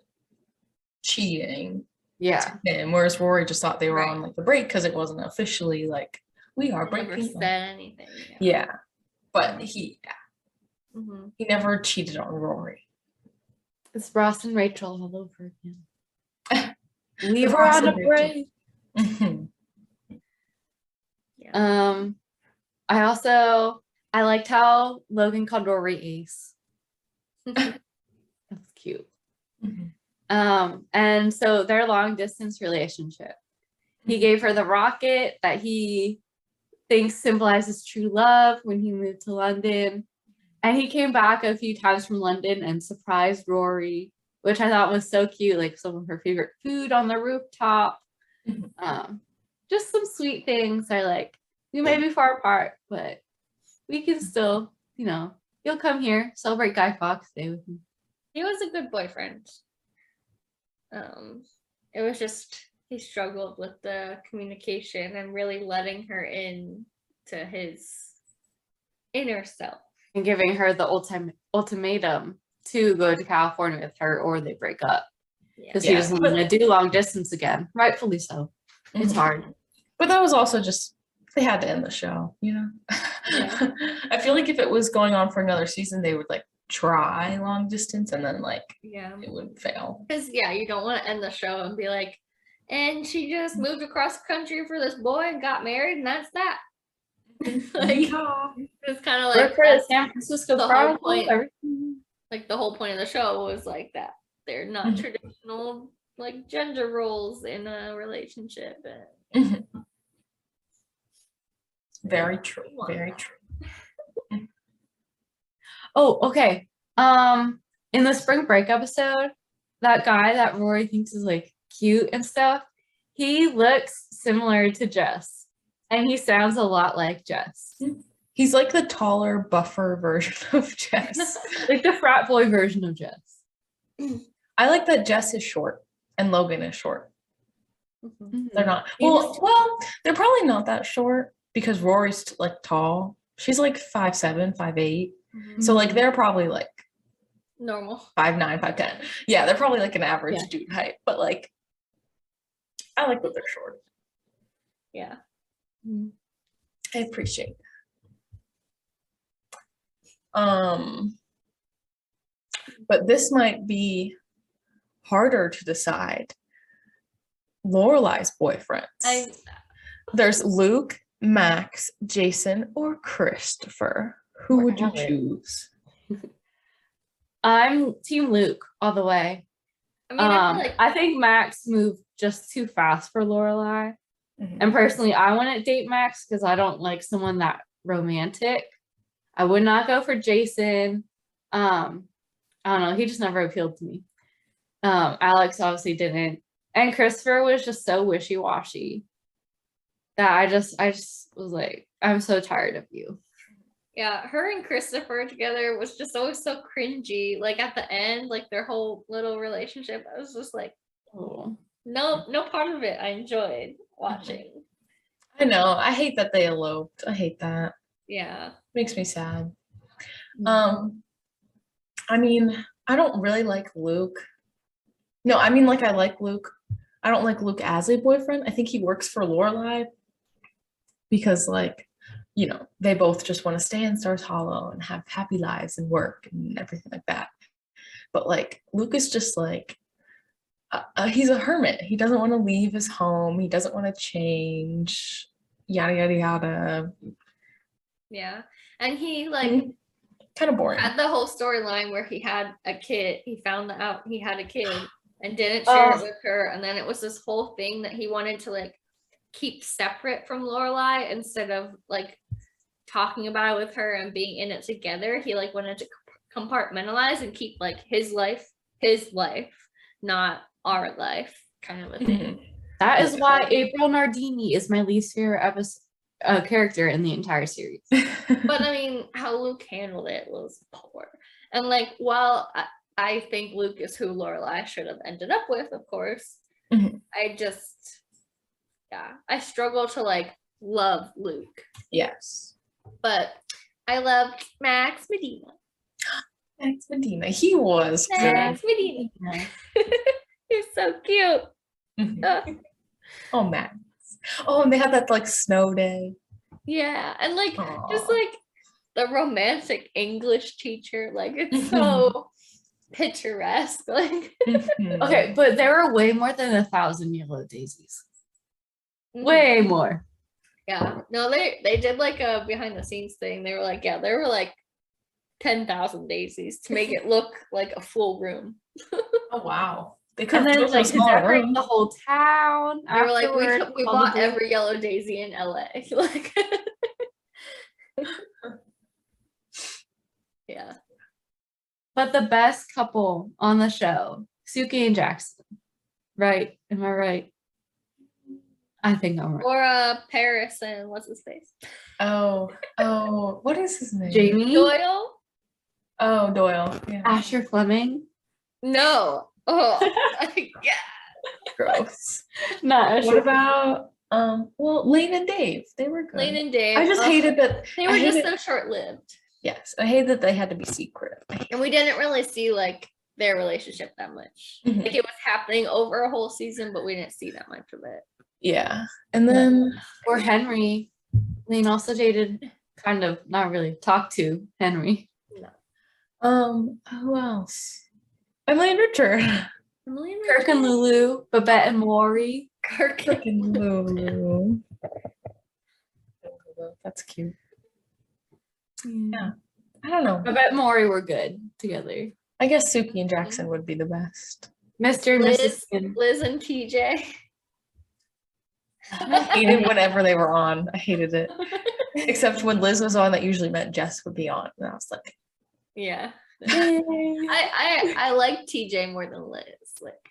cheating Yeah. to him, whereas Rory just thought they were Right. on like the break because it wasn't officially like we are Never breaking said up. anything. Yeah, but he Mhm. never cheated on Rory. It's Ross and Rachel all over again. Leave The her Ross on a and Rachel. break. Mhm. Yeah. I liked how Logan called Rory Ace. That's cute. Mhm. And so their long distance relationship. He gave her the rocket that he thinks symbolizes true love when he moved to London. And he came back a few times from London and surprised Rory, which I thought was so cute, like some of her favorite food on the rooftop. Mhm. Just some sweet things. I like, we may be far apart, but we can still, you'll come here, celebrate Guy Fawkes Day with me. He was a good boyfriend. It was just he struggled with the communication and really letting her in to his inner self. And giving her the ultimatum to go to California with her or they break up Yeah. because he doesn't want to do long distance again. Rightfully so. It's hard. But that was also just, they had to end the show, you know? Yeah. I feel like if it was going on for another season, they would like try long distance and then like Yeah. it would fail. Because you don't want to end the show and be like, and she just moved across the country for this boy and got married, and that's that. Like, it's kind of like Work for the that's San Francisco the whole Chronicles. point. Everything. like the whole point of the show was like that. They're not traditional like gender roles in a relationship. Mhm. Very true. Very true. Oh, okay. In the spring break episode, that guy that Rory thinks is like cute and stuff, he looks similar to Jess. And he sounds a lot like Jess. He's like the taller, buffer version of Jess. Like the frat boy version of Jess. I like that Jess is short and Logan is short. Mhm. They're not. He Well, they're probably not that short because Rory's like tall. She's like 5'7", 5'8". So like they're probably like Normal. 5'9", 5'10". Yeah, they're probably like an average Yeah. dude height. But like, I like that they're short. Yeah. I appreciate that. But this might be harder to decide. Lorelai's boyfriends. There's Luke, Max, Jason, or Christopher. Who would you Really? choose? I'm Team Luke all the way. I mean, I feel like I think Max moved just too fast for Lorelai. Mhm. And personally, I wouldn't date Max because I don't like someone that romantic. I would not go for Jason. I don't know. He just never appealed to me. Alex obviously didn't. And Christopher was just so wishy-washy that I just was like, I'm so tired of you. yeah, her and Christopher together was just always so cringy. Like at the end, like their whole little relationship, I was just like, Oh. no part of it I enjoyed watching. I know. I hate that they eloped. I hate that. Yeah. Makes me sad. I mean, I don't really like Luke. No, I mean, like I like Luke. I don't like Luke as a boyfriend. I think he works for Lorelai because, like, you know, they both just want to stay in Stars Hollow and have happy lives and work and everything like that. But like, Luke is just like, he's a hermit. He doesn't want to leave his home. He doesn't want to change. Yada yada yada. Yeah. And he like Kind of boring. had the whole storyline where he had a kid. He found out he had a kid and didn't share it with her. And then it was this whole thing that he wanted to like keep separate from Lorelai instead of like talking about it with her and being in it together. He like wanted to compartmentalize and keep like his life, not our life, kind of a thing. That is why April Nardini is my least favorite character in the entire series. But I mean, how Luke handled it was poor. And like, while I think Luke is who Lorelai should have ended up with, of course, I just, I struggle to like love Luke. Yes. But I loved Max Medina. Max Medina. He was good. Max Medina. He's so cute. Oh, Max. Oh, and they had that like snow day. Yeah, and like Aww. just like the romantic English teacher, like it's so picturesque. Like Okay, but there were way more than 1,000 yellow daisies. Way more. Yeah, no, they did like a behind the scenes thing. They were like, there were like 10,000 daisies to make it look like a full room. Oh wow. They And then like smaller decorate room. the whole town. They were like, afterward, we all the bought balloons. every yellow daisy in LA. Like yeah. But the best couple on the show, Suki and Jackson. Right? Am I right? I think I'm right. Or Paris and what's his face? Oh, what is his name? Jamie? Doyle? Oh, Doyle. Yeah. Asher Fleming? No. Oh yeah. Gross. Not Asher. What about well, Lane and Dave? They were good. Lane and Dave. I just hated that. They were I just hated- so short lived. Yes, I hate that they had to be secret. And we didn't really see like their relationship that much. Mhm. Like it was happening over a whole season, but we didn't see that much of it. Yeah, and then Or Henry. Lane also dated, kind of, not really, talked to Henry. who else? Emily and Richard. Emily and Kirk and Lulu, Babette and Maury. Kirk. Freaking Lulu. That's cute. Yeah. I don't know. Babette and Maury were good together. I guess Suki and Jackson would be the best. Mr. and Mrs. Skin. Liz and TJ. I hated whenever they were on. I hated it. Except when Liz was on, that usually meant Jess would be on. And I was like, Yeah. Yay. I like TJ more than Liz. Like,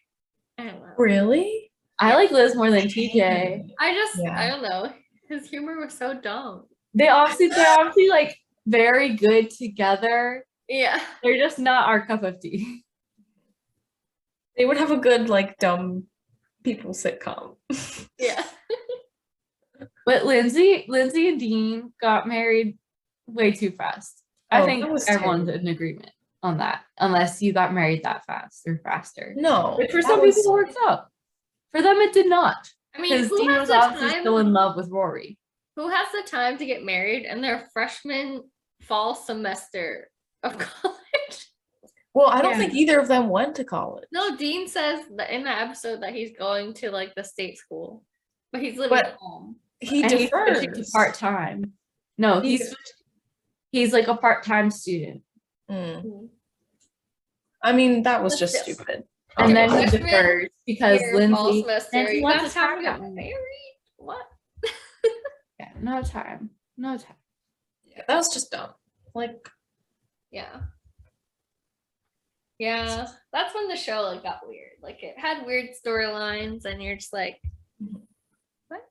I don't know. really? I like Liz more than TJ. I don't know. His humor was so dumb. They're obviously like very good together. Yeah. They're just not our cup of tea. They would have a good, like, dumb people sitcom. Yeah. But Lindsay and Dean got married way too fast. I Oh, think that was everyone's terrible. in agreement on that, unless you got married that fast or faster. No. Which for that some was- people works out. For them, it did not. I mean, Because who Dean has was the obviously time? still in love with Rory. Who has the time to get married in their freshman fall semester of college? Well, I don't Yeah. think either of them went to college. No, Dean says that in the episode that he's going to like the state school, but he's living But- at home. He And he's switching to defers. part-time. No, He he's like a part-time student. Mm. I mean, that was But just still. stupid. And Okay, then he freshman defers because Year, fall Lindsay semester, you wants got to time to track get out. married? What? Yeah, no time. Yeah, that was just dumb. Like, Yeah. Yeah, that's when the show like got weird. Like it had weird storylines, and you're just like, what?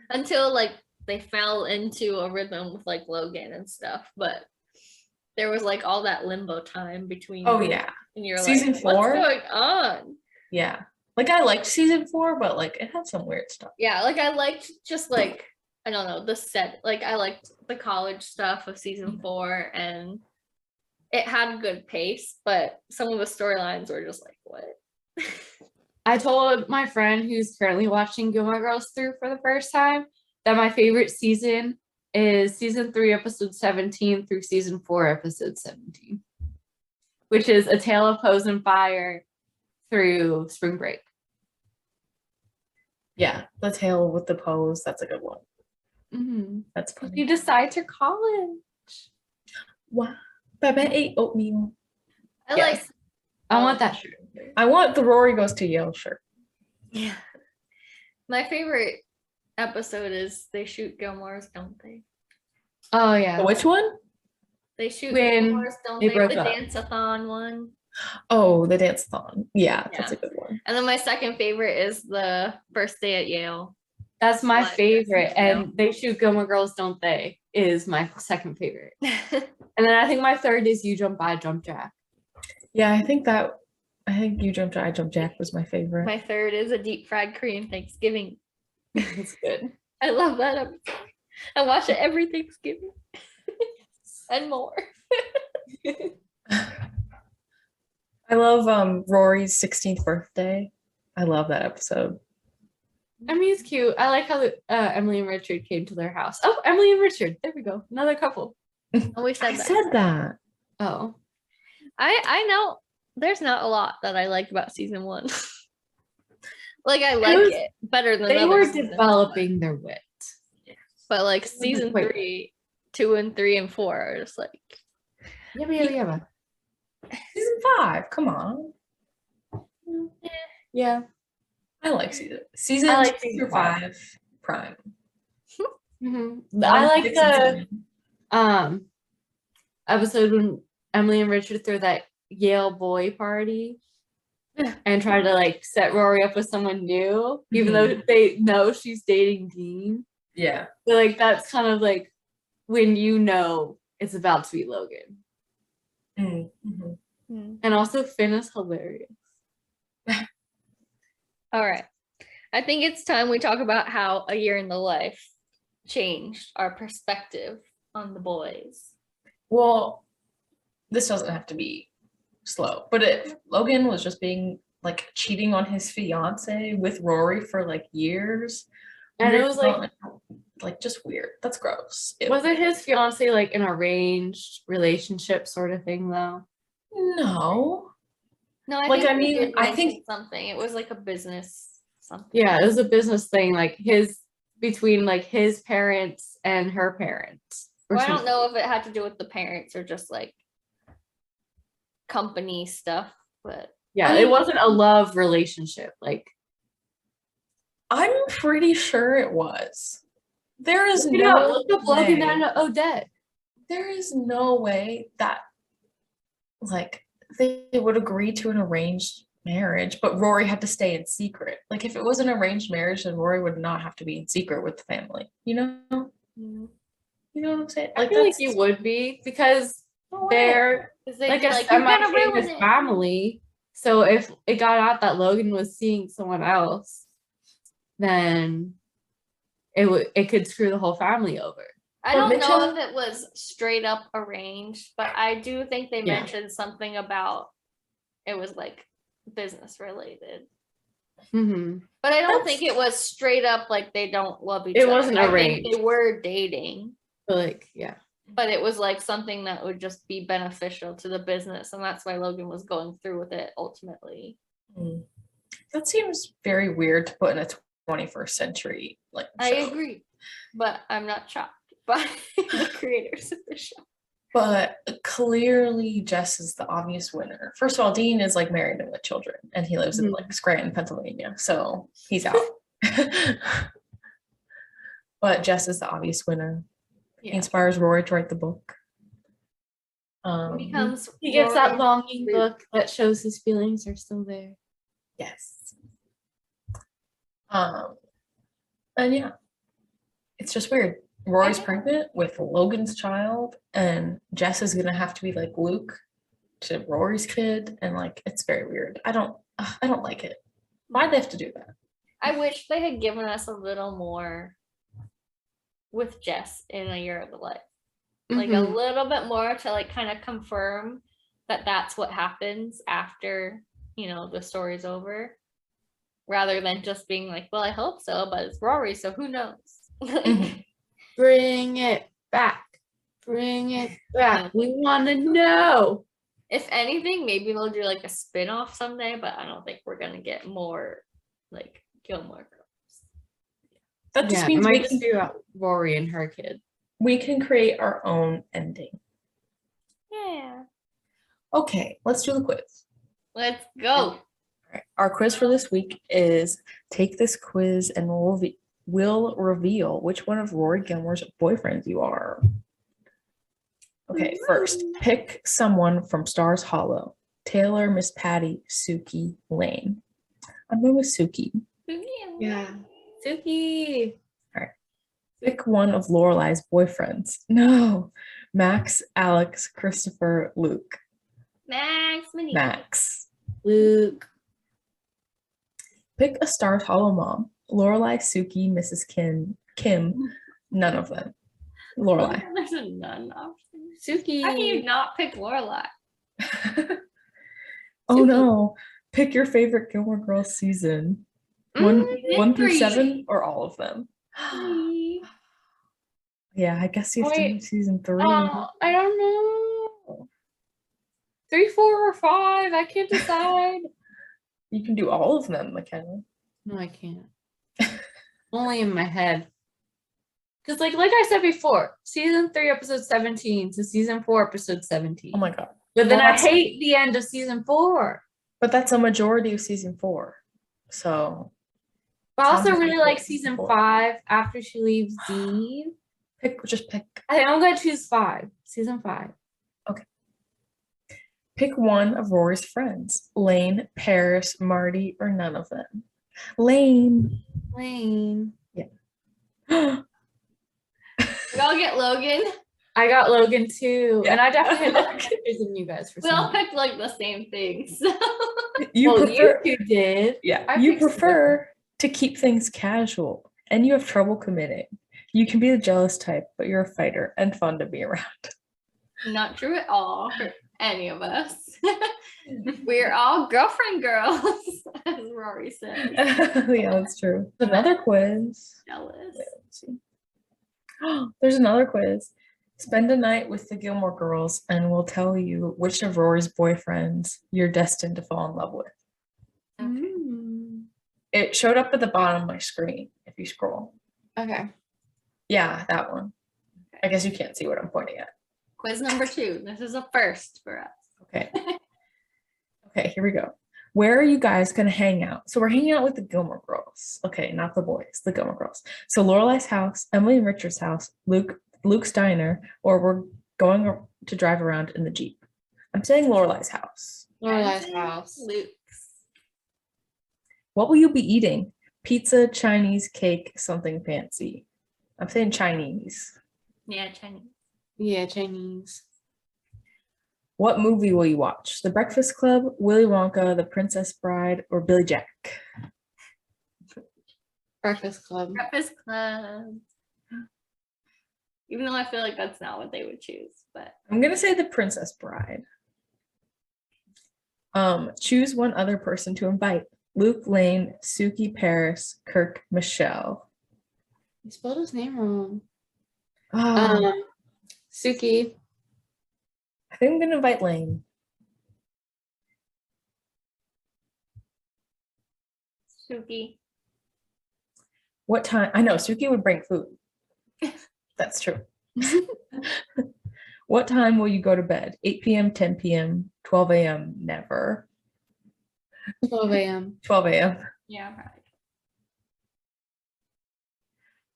Until like they fell into a rhythm with like Logan and stuff, but there was like all that limbo time between. oh yeah, and you're Season like, 4? what's going on? yeah. Like I liked season 4, but like it had some weird stuff. Yeah, like I liked just like I don't know the set. Like I liked the college stuff of season 4, and it had a good pace, but some of the storylines were just like, what? I told my friend who's currently watching Gilmore Girls through for the first time that my favorite season is season 3, episode 17 through season 4, episode 17, which is A Tale of Pose and Fire through spring break. Yeah, the tail with the pose. That's a good one. Mm-hmm. That's funny. You decide to college. Wow. Babette ate oatmeal. I Yes. like. I want that shirt. I want the Rory goes to Yale shirt. Yeah. My favorite episode is they shoot Gilmore's, don't they? Oh yeah. Which one? They shoot When Gilmore's, don't they they? broke The up. dance-a-thon one. Oh, the dance-a-thon. Yeah, that's Yeah. a good one. And then my second favorite is the first day at Yale. That's my What? favorite. Yeah. And They Shoot Gilmore Girls, Don't They? Is my second favorite. And then I think my third is You Jump, I Jump Jack. Yeah, I think You Jumped, I Jumped Jack was my favorite. My third is a deep fried Korean Thanksgiving. It's good. I love that episode. I watch it every Thanksgiving. And more. I love Rory's 16th birthday. I love that episode. I mean, it's cute. I like how Emily and Richard came to their house. Oh, Emily and Richard. There we go. Another couple. We said I that. said that. Oh. I know there's not a lot that I like about season 1. Like I It like was- it better than They other were seasons, developing their wit. but like was season quite- 3, 2 and 3 and 4 are just like Yeah. Season 5, come on. Yeah. I like season I like 2 season through 5. Prime. I like Dixon the season. episode when Emily and Richard throw that Yale boy party and try to like set Rory up with someone new, even though they know she's dating Dean. Yeah. So like that's kind of like when you know it's about to be Logan. Mm-hmm. And also Finn is hilarious. all right. I think it's time we talk about how a year in the life changed our perspective on the boys. Well, this doesn't have to be slow, but if Logan was just being like cheating on his fiance with Rory for like years. And it weird was like, development, like just weird. That's gross. Ew. was it his fiance like an arranged relationship sort of thing though? No. No, I Like, think I he mean, did I mention think- something. It was like a business something. Yeah, it was a business thing, like his between like his parents and her parents. or Well, I don't something. know if it had to do with the parents or just like company stuff, but Yeah, I it mean- wasn't a love relationship. Like, I'm pretty sure it was. There is you know, no look up Logan way. and Odette. There is no way that like they would agree to an arranged marriage, but Rory had to stay in secret. Like if it was an arranged marriage, then Rory would not have to be in secret with the family. You know? You know what I'm saying? I feel like you would be because no way. they're 'cause they'd like be a like, you're gonna ruin semi-famous it. family. So if it got out that Logan was seeing someone else, then it could screw the whole family over. I But don't know Mitchell- if it was straight up arranged, but I do think they Yeah. mentioned something about it was like business related. Mm-hmm. But I don't That's- think it was straight up like they don't love each It other. wasn't I think arranged. they were dating, But like, yeah. but it was like something that would just be beneficial to the business, and that's why Logan was going through with it ultimately. Mm. That seems very weird to put in a 21st century like I show. agree, but I'm not shocked by the creators of the show. But clearly Jess is the obvious winner. First of all, Dean is like married and with children, and he lives in like Scranton, Pennsylvania, so he's out. But Jess is the obvious winner. He Yeah, inspires Rory to write the book. He becomes He gets that Rory's longing root. look that shows his feelings are still there. Yes. And yeah, it's just weird. Rory's know. pregnant with Logan's child, and Jess is gonna have to be like Luke to Rory's kid, and like it's very weird. I don't like it. Why'd they have to do that? I wish they had given us a little more with Jess in A Year of the Life. Like a Mhm. little bit more to like kind of confirm that that's what happens after, the story's over. Rather than just being like, well, I hope so, but it's Rory, so who knows? Mhm. Bring it back. Bring it back. We want to know. If anything, maybe they'll do like a spin-off someday, but I don't think we're gonna get more like Gilmore Girls. That just Yeah, it means might just be about Rory and her kid. we can create our own ending. Yeah. Okay, let's do the quiz. Let's go. All right. Our quiz for this week is take this quiz and we'll reveal which one of Rory Gilmore's boyfriends you are. Okay, first, pick someone from Stars Hollow. Taylor, Miss Patty, Suki, Lane. I'm going with Suki. Yeah. Suki. Pick one of Lorelai's boyfriends. No. Max, Alex, Christopher, Luke. Max, Minnie. Max. Luke. Pick a Stars Hollow mom. Lorelai, Suki, Mrs. Kim. None of them. Lorelai. There's a none option. Suki. How can you not pick Lorelai? Oh no. Pick your favorite Gilmore Girls season. One through three. 7 or all of them. Yeah, I guess you have to do Wait. season 3. I don't know. 3, 4, or 5. I can't decide. You can do all of them, McKenna. No, I can't. Only in my head. Because like I said before, season 3, episode 17 to season 4, episode 17. Oh my god. But then Well, I that's- hate the end of season 4. But that's a majority of season 4. So But I also Tom really Hanks like was season four. 5 after she leaves Dean. just pick. I think I'm gonna choose 5. Season 5. Pick one of Rory's friends. Lane, Paris, Marty, or none of them. Lane. Lane. Oh We all get Logan. I got Logan too. Yeah. And I definitely had different answers than you guys for We all some reason. picked like the same things. You Well, prefer you two did. Yeah, I you picked some prefer to keep things casual and you have trouble committing. You can be the jealous type, but you're a fighter and fun to be around. Not true at all for any of us. We're all girlfriend girls, as Rory says. Yeah, that's true. Another quiz. Jealous. Let's see. There's another quiz. Spend a night with the Gilmore Girls and we'll tell you which of Rory's boyfriends you're destined to fall in love with. It showed up at the bottom of my screen if you scroll. Okay. Yeah, that one. I guess you can't see what I'm pointing at. Quiz number 2. This is a first for us. Okay. Okay, here we go. Where are you guys gonna hang out? So we're hanging out with the Gilmore Girls. Okay, not the boys, the Gilmore Girls. So Lorelai's house, Emily and Richard's house, Luke's diner, or we're going to drive around in the Jeep. I'm saying Lorelai's house. Lorelai's house. Luke's. What will you be eating? Pizza, Chinese, cake, something fancy. I'm saying Chinese. Yeah, Chinese. Yeah, Chinese. What movie will you watch? The Breakfast Club, Willy Wonka, The Princess Bride, or Billy Jack? Breakfast Club. Breakfast Club. Even though I feel like that's not what they would choose, but I'm gonna say The Princess Bride. Choose one other person to invite. Luke, Lane, Suki, Paris, Kirk, Michelle. You spelled his name wrong. Oh, Suki. I think I'm gonna invite Lane. Suki. What time? I know Suki would bring food. That's true. What time will you go to bed? 8 p.m., 10 p.m., 12 a.m., never. 12 a.m. 12 a.m. Yeah, probably.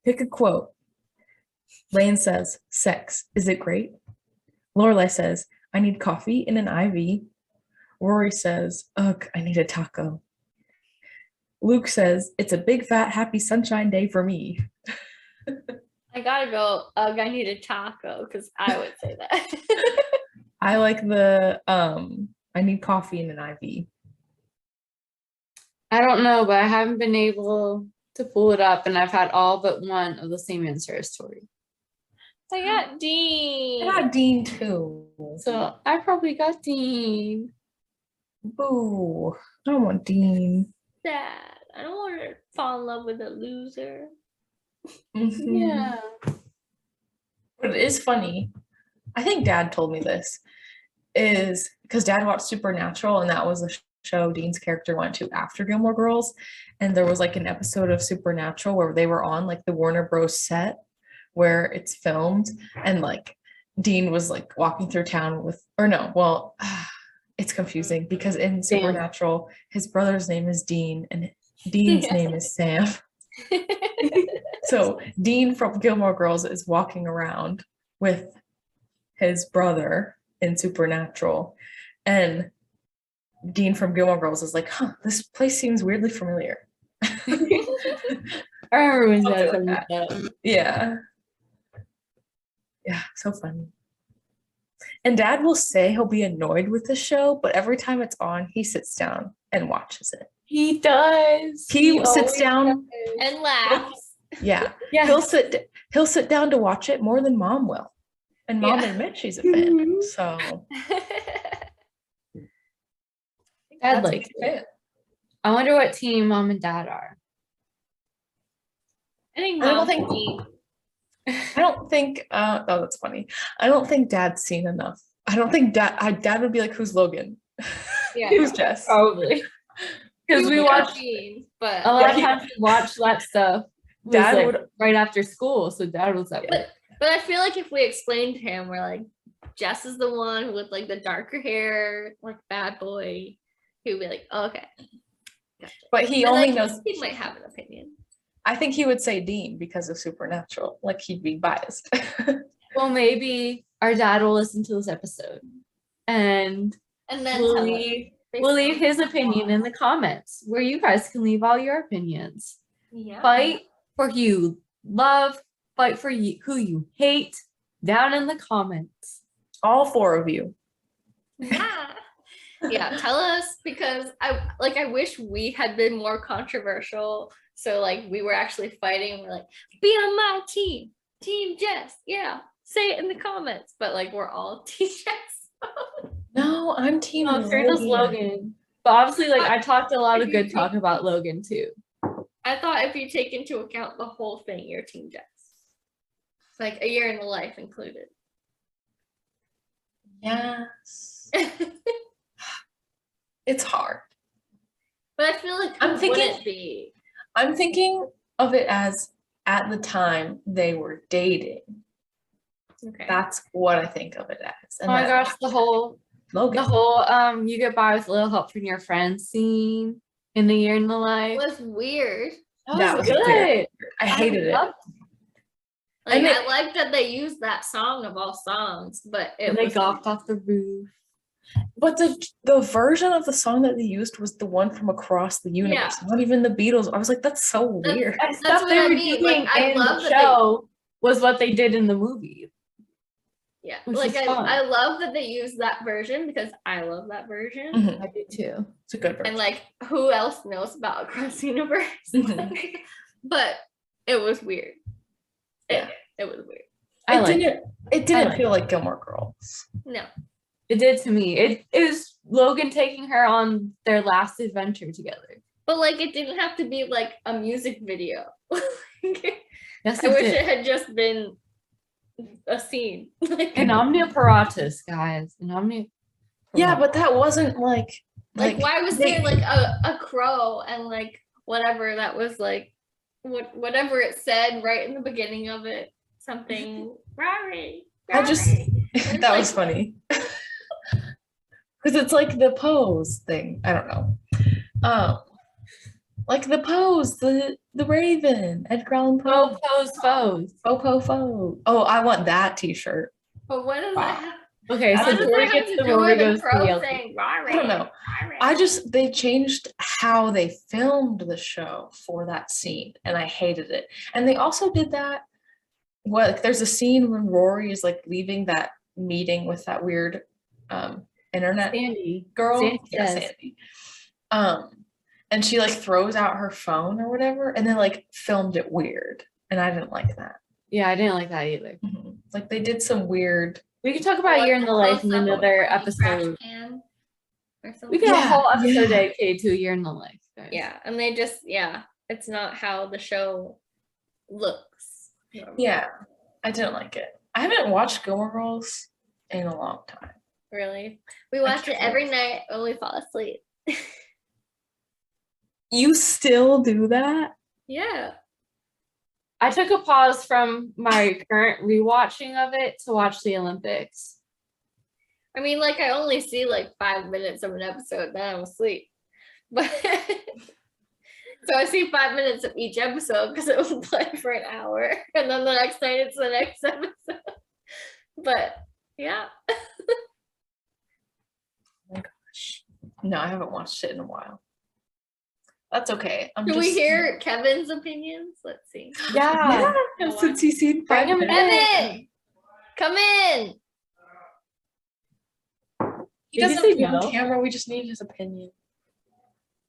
Pick a quote. Lane says, sex, is it great? Lorelai says, I need coffee and an IV. Rory says, ugh, I need a taco. Luke says, it's a big fat happy sunshine day for me. I gotta go. Ugh, I need a taco because I would say that. I like the I need coffee and an IV. I don't know, but I haven't been able to pull it up, and I've had all but one of the same answer as Tori. I got Dean. I got Dean too. So I probably got Dean. Boo. I don't want Dean. Sad. I don't want to fall in love with a loser. Mhm. Yeah. But it is funny. I think Dad told me this. Is because Dad watched Supernatural, and that was the show Dean's character went to after Gilmore Girls. And there was like an episode of Supernatural where they were on like the Warner Bros. Set where it's filmed, and like Dean was like walking through town with, or no, well, it's confusing because in Supernatural, his brother's name is Dean and Dean's name is Sam. So Dean from Gilmore Girls is walking around with his brother in Supernatural, and Dean from Gilmore Girls is like, huh, this place seems weirdly familiar. I remember when Something Dad like told me that. that. Yeah. Yeah, so funny. And Dad will say he'll be annoyed with the show, but every time it's on, he sits down and watches it. He does. He sits always down. does. And laughs. Yeah. Yeah. He'll sit down to watch it more than Mom will. And Mom Yeah. admits she's a fan. Mhm. So Dad that's a likes big it. fan. I wonder what team Mom and Dad are. I think I don't Mom think- Dean. I don't think oh, that's funny. I don't think Dad's seen enough. I don't think Dad would be like, who's Logan? Yeah. Who's Jess? Probably. Because we watch Dean, but a lot of Yeah, times we watch that stuff. Was Dad like would- right after school. So Dad was that way. But I feel like if we explained to him, we're like, Jess is the one with like the darker hair, like bad boy. He would be like, oh, okay. But he And, only like, knows. He might have an opinion. I think he would say Dean because of Supernatural. Like he'd be biased. Well, maybe our dad will listen to this episode and And then we'll tell us leave, based we'll leave on- his opinion in the comments where you guys can leave all your opinions. Yeah. Fight for who you love, fight for you who you hate down in the comments. All four of you. Yeah. Yeah, tell us because I wish we had been more controversial. So like we were actually fighting. We're like, be on my team, Team Jess. Yeah. say it in the comments. But like we're all Team Jess. No, I'm team No, sure does Logan. But obviously, like I talked a lot of good talk about Logan too. I thought if you take into account the whole thing, you're Team Jess. Like a year in the life included. Yes. It's hard. But I feel like I'm thinking- wouldn't be. I'm thinking of it as at the time they were dating. Okay. That's what I think of it as. Oh my gosh, the whole Logan. you get by with a little help from your friends scene in the year in the life. It was weird. That was good. very I hated it. loved Like And I like that they used that song of all songs, but it And they was golfed off the roof. But the version of the song that they used was the one from across the universe, not even the Beatles. I was like, that's so That's- weird. And That's stuff what they I were mean, doing like, I in love the that show was what they did in the movie. yeah. Which Like is fun. I love that they used that version because I love that version. Mhm. I do too. It's a good version. And like who else knows about Across the Universe? Mhm. But it was weird. Yeah. It was weird. I it like didn't it didn't like feel like Gilmore Girls. No. It did to me. It was Logan taking her on their last adventure together. But like it didn't have to be like a music video. Yes, I it wish did. it had just been a scene. Like, An omniparatus, guys. An omni. Yeah, but that wasn't like why was they- there like a crow and like whatever that was like whatever it said right in the beginning of it, something Rory. I just Rory. that was funny. Because it's like the pose thing. I don't know. Like the pose, the Raven, Edgar Allan Poe. Foes. Faux. Oh, I want that t-shirt. But what does Wow. that have? Okay, I so What does Rory that have gets to the do Rory with a goes to crow Yale. saying Rory? I don't know. They changed how they filmed the show for that scene, and I hated it. And they also did that. There's a scene when Rory is like leaving that meeting with that weird internet Sandy. girl. Sandy Yeah, says. Sandy. And she like throws out her phone or whatever, and then like filmed it weird, and I didn't like that. Yeah, I didn't like that either. Like they did some weird. We could talk about a year in the life in another episode. We could have a whole episode dedicated to a year in the life. Guys. Yeah, and they just it's not how the show looks. Yeah, I didn't like it. I haven't watched Gilmore Girls in a long time. Really. We watch it every night when we fall asleep. You still do that? Yeah. I took a pause from my current rewatching of it to watch the Olympics. I mean, like I only see like 5 minutes of an episode, then I'm asleep. But so I see 5 minutes of each episode because it will play for an hour, and then the next night it's the next episode. But yeah. Oh my gosh. No, I haven't watched it in a while. That's okay. Can we hear Kevin's opinions? Let's see. Yeah. Since he's seen Bring him in. Kevin, come in. He Did you doesn't say have to be no? on camera. We just need his opinion.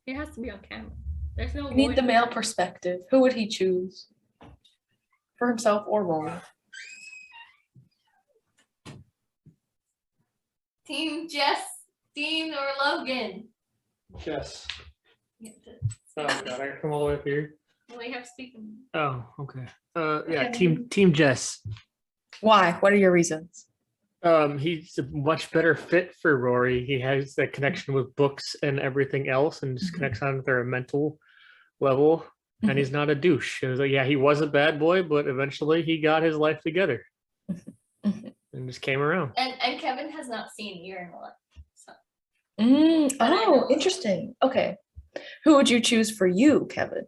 He has to be on camera. There's no. We need the voice. male perspective. Who would he choose? For himself or Rory? Team Jess, Dean, or Logan. Jess. You have to- Oh god, I gotta come all the way up here. We have speaking. Oh, okay. Yeah, Okay. Team Jess. Why? What are your reasons? He's a much better fit for Rory. He has that connection with books and everything else, and just Mhm. connects on their mental level. And he's not a douche. It was like, yeah, he was a bad boy, but eventually he got his life together Mhm. and just came around. And Kevin has not seen Year in the Life. So Oh, interesting. Okay. Who would you choose for you, Kevin?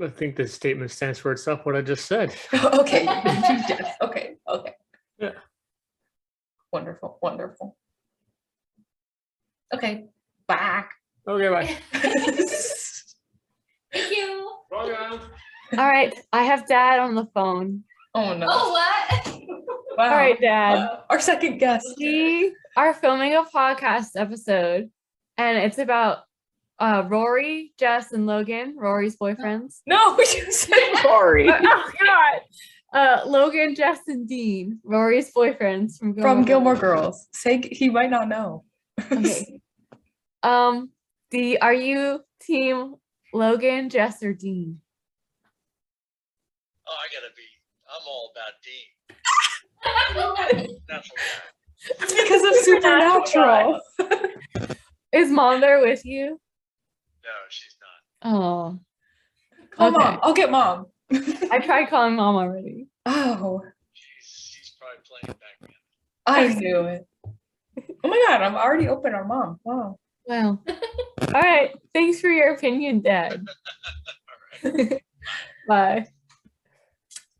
I think the statement stands for itself. What I just said. Okay. you would choose Jess. Okay. Yeah. Wonderful. Okay. Back. Okay, bye. thank you. All right, I have Dad on the phone. Oh no. Oh, what? Wow. All right, Dad. Our second guest. We are filming a podcast episode, and it's about Rory, Jess, and Logan, Rory's boyfriends. No, you said Rory. Oh God! Logan, Jess, and Dean, Rory's boyfriends from From Gilmore Girls. Say he might not know. Okay. Are you team Logan, Jess, or Dean? Oh, I'm all about Dean. That's okay. It's because of Supernatural. Is mom there with you? No, she's not. Oh, Call Okay. mom. I'll get mom. I tried calling mom already. Oh, She's probably playing backgammon. I knew it. Oh my god, I'm already open on mom. Wow. Well, all right. Thanks for your opinion, Dad. All right. Bye.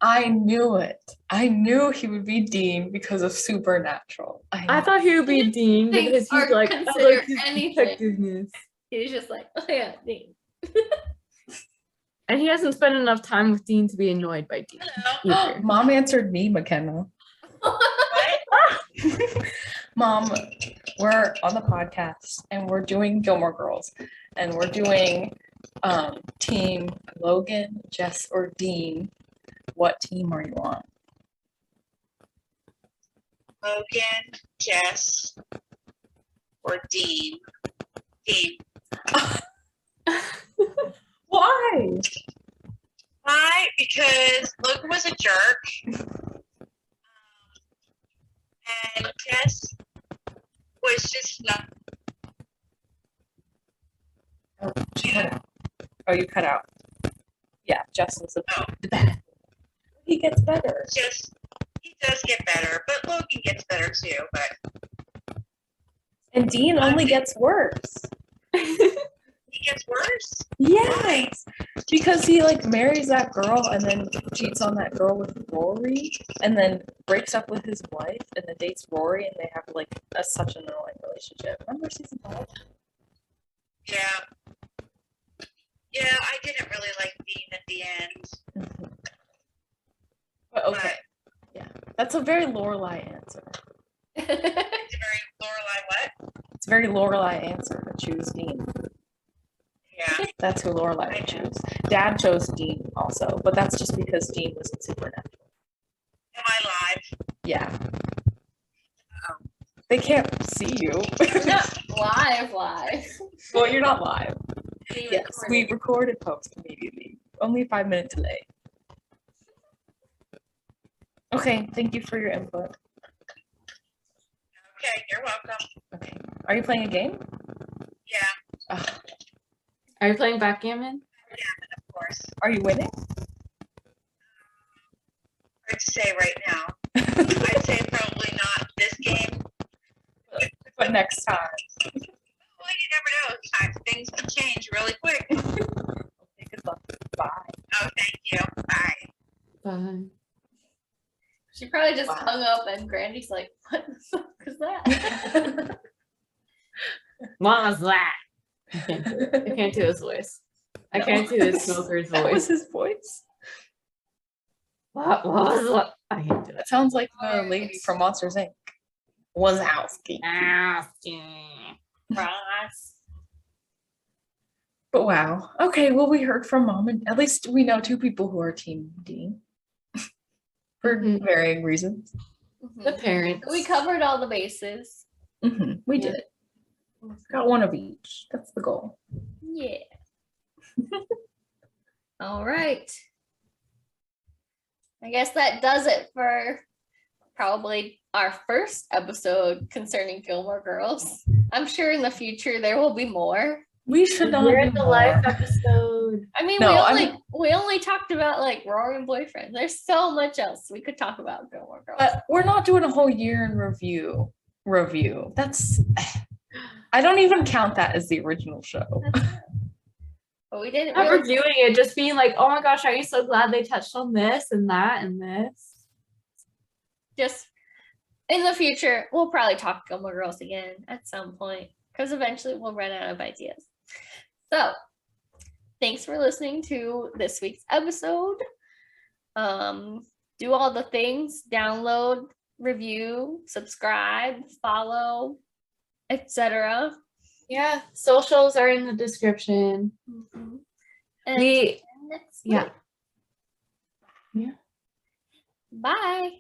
I knew it. I knew he would be Dean because of Supernatural. I thought he would be Dean think because or he's like, I consider like his anything. detectiveness. He's just like, oh yeah, Dean. And he hasn't spent enough time with Dean to be annoyed by Dean. Either. Mom answered me, McKenna. Mom, we're on the podcast and we're doing Gilmore Girls and we're doing team Logan, Jess, or Dean. What team are you on? Logan, Jess, or Dean. Dean. Why? Why? Because Logan was a jerk. And Jess was just not. Oh, she cut out. Oh, you cut out. Yeah, Jess was the bad. He gets better. Just, he does get better, but Logan gets better too. But And Dean only gets worse. he gets worse. Yes, because he like marries that girl and then cheats on that girl with Rory and then breaks up with his wife and then dates Rory and they have like such an annoying relationship. Remember season 5? Yeah. Yeah, I didn't really like Dean at the end. But okay, yeah, that's a very Lorelai answer. It's a very Lorelai what? It's a very Lorelai answer to choose Dean. Yeah. That's who Lorelai would choose. Dad chose Dean also, but that's just because Dean was in Supernatural. Am I live? Yeah. They can't see you. Not live. Well, you're not live. We Yes, we recorded. record and post immediately. Only 5-minute delay. Okay, thank you for your input. Okay, you're welcome. Okay, are you playing a game? Yeah, Ugh, Are you playing backgammon? of course. are you winning? Hard to say right now. I'd say probably not this game. But next time. Well, you never know. Sometimes things can change really quick. Okay, good luck. Bye. Oh, thank you. Bye. Bye. She probably just Wow. hung up and Grandy's like, what the fuck is that? What was that? I can't do his voice. I can't do his smoker's That was voice. his voice. What was what? I can't do it. That sounds like the lady from Monsters Inc. Wazowski. But wow. Okay, well, we heard from mom, and at least we know 2 people who are Team Dean for Mhm. varying reasons. The parents. We covered all the bases. We Yeah. did. Got one of each. That's the goal. Yeah. All right. I guess that does it for probably our first episode concerning Gilmore Girls. I'm sure in the future there will be more. We should not We're do in the more. live episode. I mean, No, we only talked about like Rory and boyfriend. There's so much else we could talk about Gilmore Girls. But we're not doing a whole year in review. That's I don't even count that as the original show. But we didn't Not really reviewing it, just being like, oh my gosh, are you so glad they touched on this and that and this? just in the future, we'll probably talk Gilmore Girls again at some point because eventually we'll run out of ideas. So, thanks for listening to this week's episode. Do all the things, download, review, subscribe, follow, etc. Yeah, socials are in the description. And We next yeah. week. Yeah. Bye.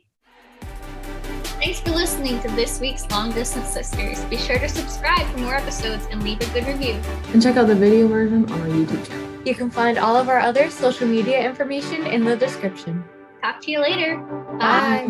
Thanks for listening to this week's Long Distance Sisters. Be sure to subscribe for more episodes and leave a good review. And check out the video version on our YouTube channel. You can find all of our other social media information in the description. Talk to you later. Bye.